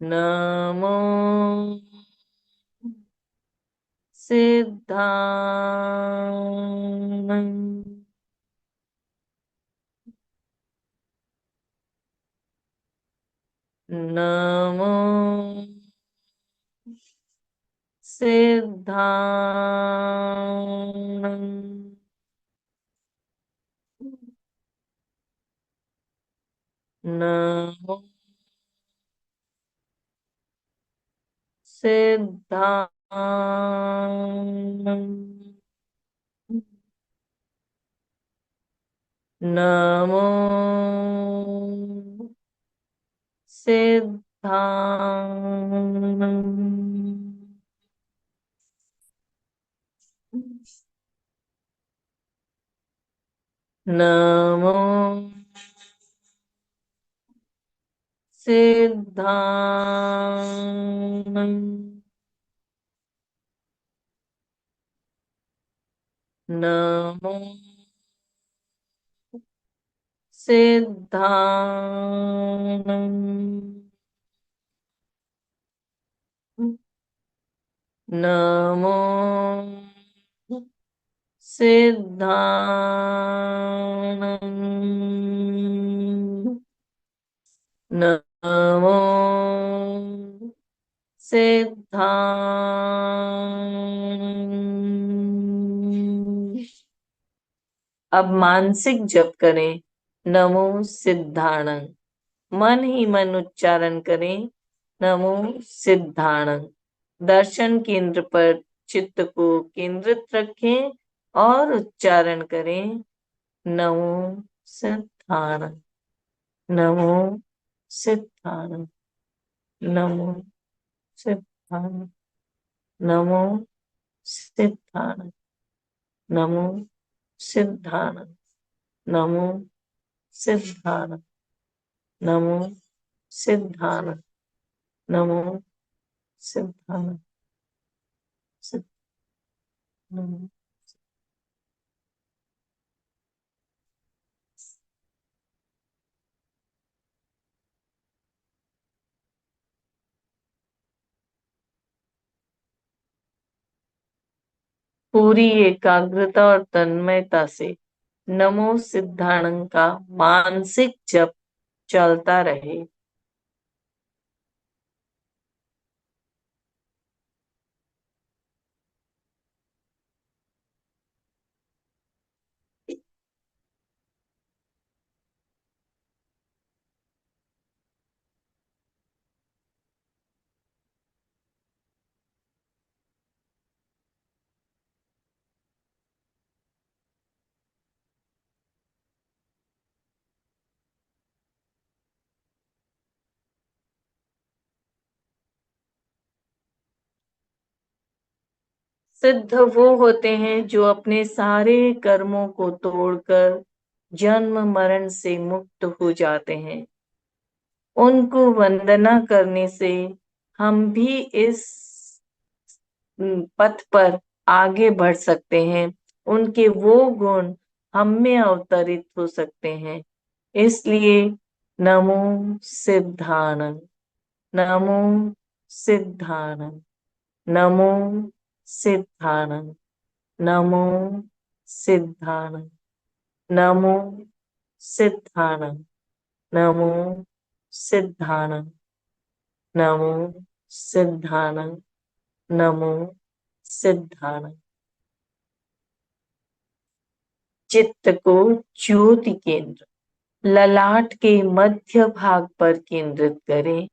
नमो सिद्धानंद। नमो सिद्धानंद। नमो सिद्धानंद। नमो सिद्धानंद। नमो सिद्धानंद। नमो सिद्धाणं नमो सिद्धाणं नमो सिद्धाणं। अब मानसिक जप करें नमो सिद्धाणं। मन ही मन उच्चारण करें नमो सिद्धाणं। दर्शन केंद्र पर चित्त को केंद्रित रखें और उच्चारण करें नमो सिद्धाणं नमो सिद्धाणं नमो सिद्धाणं नमो सिद्धाणं नमो सिद्धाणं नमो सिद्धाणं नमो सिद्धाणं नमो सिद्धाणं नमो। पूरी एकाग्रता और तन्मयता से नमो सिद्धाणं का मानसिक जप चलता रहे। सिद्ध वो होते हैं जो अपने सारे कर्मों को तोड़कर जन्म मरण से मुक्त हो जाते हैं। उनको वंदना करने से हम भी इस पथ पर आगे बढ़ सकते हैं। उनके वो गुण हम में अवतरित हो सकते हैं। इसलिए नमो सिद्धाणं नमो सिद्धाणं नमो सिद्धाणं नमो सिद्धाणं नमो सिद्धाणं नमो सिद्धाणं नमो सिद्धाणं नमो सिद्धाणं। चित्त को ज्योति केंद्र ललाट के मध्य भाग पर केंद्रित करें।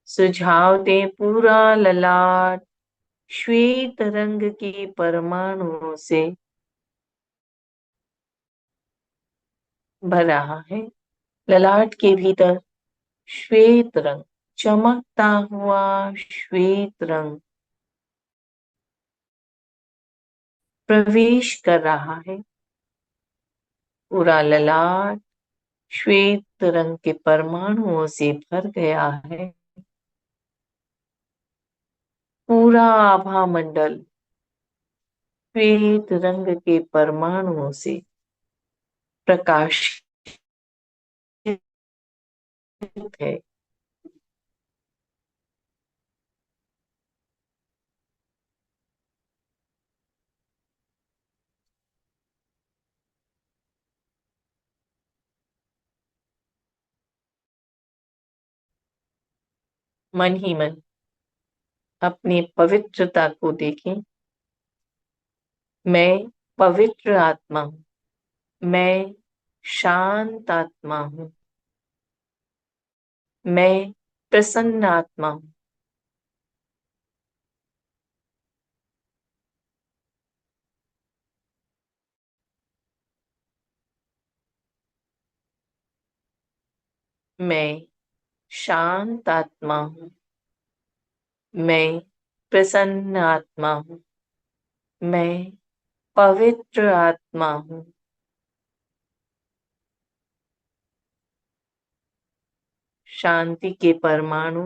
सुझाव दें पूरा ललाट श्वेत रंग के परमाणुओं से भर रहा है। ललाट के भीतर श्वेत रंग चमकता हुआ श्वेत रंग प्रवेश कर रहा है। पूरा ललाट श्वेत रंग के परमाणुओं से भर गया है। पूरा आभा मंडल श्वेत रंग के परमाणुओं से प्रकाशित है। मन ही मन अपनी पवित्रता को देखें। मैं पवित्र आत्मा हूँ। मैं शांत आत्मा हूँ। मैं प्रसन्न आत्मा हूँ। मैं शांत आत्मा हूँ। मैं प्रसन्न आत्मा हूँ। मैं पवित्र आत्मा हूँ। शांति के परमाणु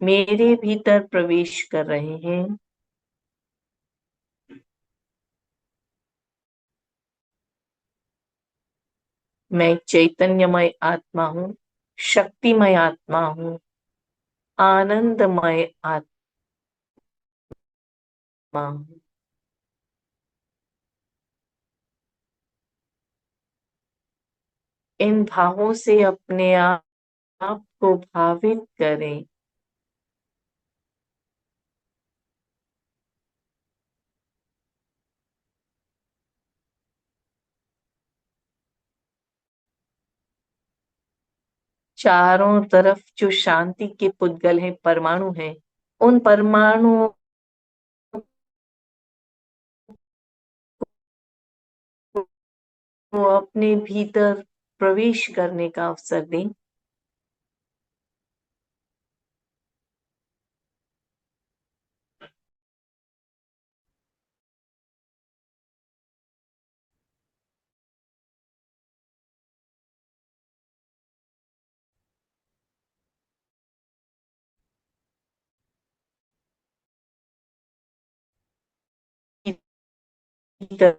मेरे भीतर प्रवेश कर रहे हैं। मैं चैतन्यमय आत्मा हूँ, शक्तिमय आत्मा हूँ, आनंदमय आत्मा हूँ। इन भावों से अपने आप को भावित करें। चारों तरफ जो शांति के पुद्गल हैं, परमाणु हैं, उन परमाणुओं को अपने भीतर प्रवेश करने का अवसर दें। भीतर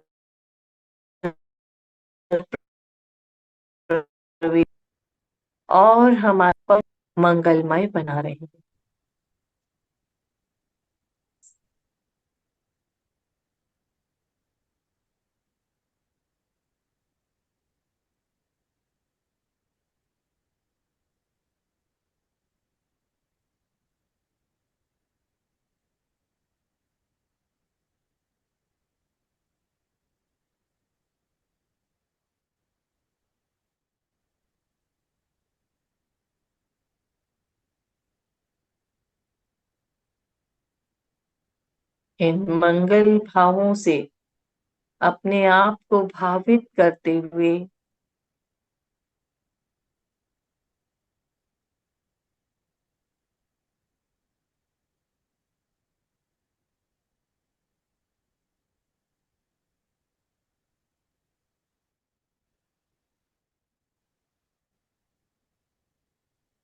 प्रवेश और हमारा मंगलमय बना रहे हैं। इन मंगल भावों से अपने आप को भावित करते हुए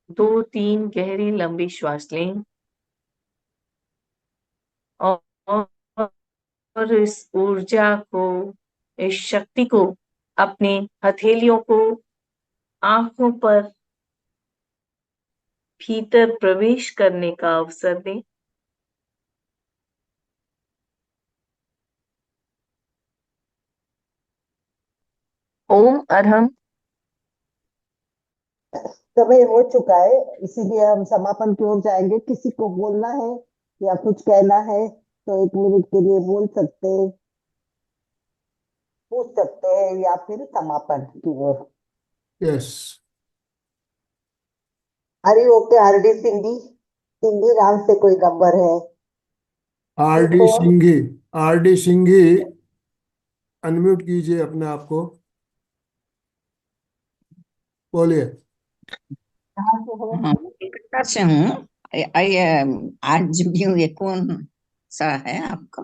दो तीन गहरी लंबी श्वास लें और इस ऊर्जा को, इस शक्ति को अपनी हथेलियों को आंखों पर भीतर प्रवेश करने का अवसर दें। ओम अरहम। समय हो चुका है, इसीलिए हम समापन की ओर जाएंगे। किसी को बोलना है या कुछ कहना है तो 1 मिनट के लिए बोल सकते हैं, पूछ सकते हैं, या फिर समापन की ओर। यस। हरी ओके। आरडी सिंधी, सिंधी नाम से कोई नंबर है? आरडी सिंघी, आरडी सिंघी, अनम्यूट कीजिए अपने आप को, बोलिए। कहाँ से हो? हाँ, कलकत्ता से हूँ। आज भी ये कौन सा है आपका?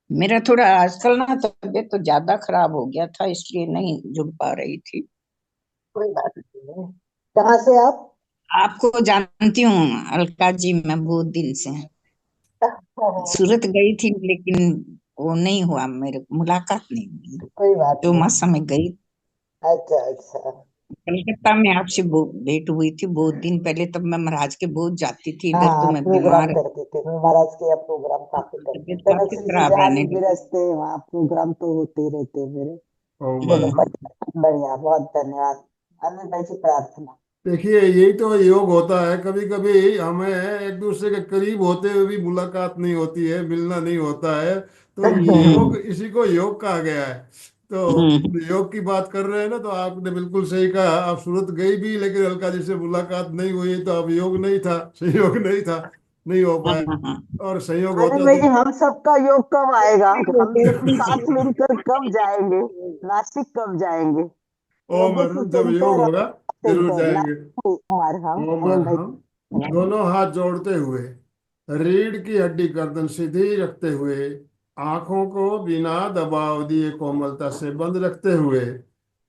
मेरा थोड़ा आजकल ना तबीयत तो ज्यादा खराब हो गया था, इसलिए नहीं जुड़ पा रही थी। कोई बात नहीं है। कहाँ से आप? आपको जानती हूँ अलका जी, मैं बहुत दिन से सूरत गई थी, लेकिन वो नहीं हुआ, मेरे मुलाकात नहीं हुई। कोई बात जो नहीं। मौसम में गई अच्छा अच्छा। कलकत्ता में, आपसे भेंट हुई थी बहुत दिन पहले। तब मैं महाराज के बहुत जाती थी, इधर हाँ, तो मैं प्रोग्राम बीमार, करते थे, मैं महाराज के यहाँ प्रोग्राम काफी करते तबीयत थे। काफी तनुश्री जी खराब जहाँ रहने भी लगी। विराजते हैं वहाँ प्रोग्राम तो होते ही रहते हैं मेरे। ओम चलो अरहम। बढ़िया बढ़िया, बहुत धन्यवाद। अनिल भाई से प्रार्थना। देखिए, यही तो योग होता है। कभी कभी हमें एक दूसरे के करीब होते हुए भी मुलाकात नहीं होती है, मिलना नहीं होता है, तो योग, हम्म इसी को योग कहा गया है। तो हम्म योग की बात कर रहे हैं ना, तो आपने बिल्कुल सही कहा। आप सूरत गई भी, लेकिन अलका जी से मुलाकात नहीं हुई, तो अब योग नहीं था, संयोग नहीं था, नहीं हो हाँ पाया। हाँ। और संयोग अनिल होता भाई जी, तो हम सबका योग कब आएगा? हम सब साथ हाँ मिलकर कब जाएंगे? नासिक कब जाएंगे? ओम योगेश अरहम, जब योग सेंटर और होगा जरूर सेंटर जाएंगे। नासिक। और हम ओम अनिल भाई अरहम, दोनों हाथ जोड़ते हुए। रीढ़ की हड्डी गर्दन सीधी रखते हुए, आंखों को बिना दबाव दिए कोमलता से बंद रखते हुए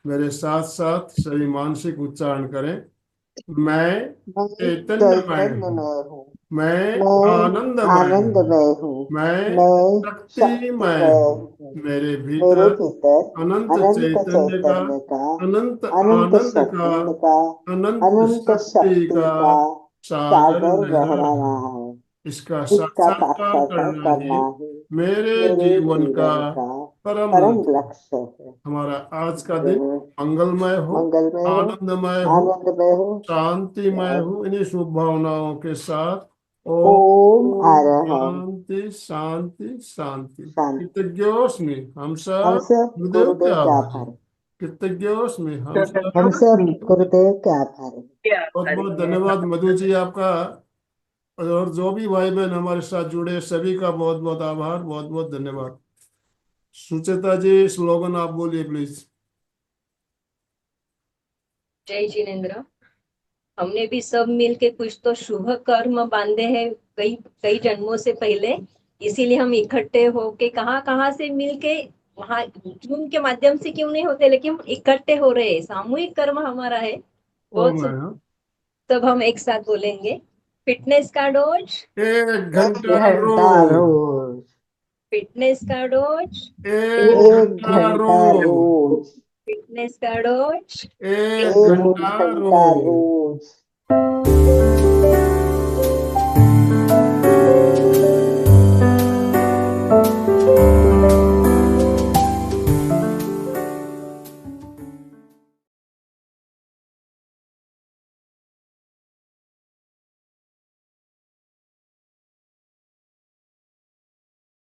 मेरे साथ साथ सभी मानसिक उच्चारण करें। मैं मैं चैतन्यमय हूँ, चैतन्यमय हूँ, मैं मैं आनंदमय हूँ, आनंदमय हूँ, मैं मैं शक्तिमय शक्तिमय हूँ। हूँ। मेरे मेरे भीतर भीतर अनंत अनंत चैतन्य का, चैतन्य का, अनंत अनंत आनंद का, शक्ति का, अनंत अनंत शक्ति शक्ति का का सागर सागर लहरा लहरा रहा रहा है। है। इसका इसका साक्षात्कार साक्षात्कार करना ही करना ही मेरे मेरे जीवन का जीवन का परम परम लक्ष्य। लक्ष्य है। हमारा आज का दिन मंगलमय हो, मंगलमय हो, आनंदमय हो, आनंदमय हो। शांतिमय हो। इन्हीं शुभ भावनाओं के साथ ओम ओम अरहर शांति शांति शांति। शांति। कृतज्ञोस्मि हम हम सब सब गुरुदेव के गुरुदेव के आभारी। आभारी। कृतज्ञोस्मि हम सब। हम सब गुरुदेव के आभारी। बहुत बहुत धन्यवाद मधु जी आपका, और जो भी भाई बहन हमारे साथ जुड़े सभी का बहुत बहुत आभार, बहुत बहुत धन्यवाद। सुचेता जी स्लोगन आप बोलिए प्लीज। जय जिनेन्द्र। हमने भी सब मिलके कुछ तो शुभ कर्म बांधे हैं कई कई जन्मों से पहले, इसीलिए हम इकट्ठे होके कहाँ कहाँ से मिलके, वहां जूम के माध्यम से क्यों नहीं होते, लेकिन हम इकट्ठे हो रहे हैं। सामूहिक कर्म हमारा है बहुत ओम है। तब हम एक साथ बोलेंगे फिटनेस का डोज, 1 घंटा घंटा रोज, रोज, फिटनेस का डोज, 1 1 घंटा घंटा रोज, रोज, फिटनेस का डोज। 1 1 घंटा घंटा रोज। रोज।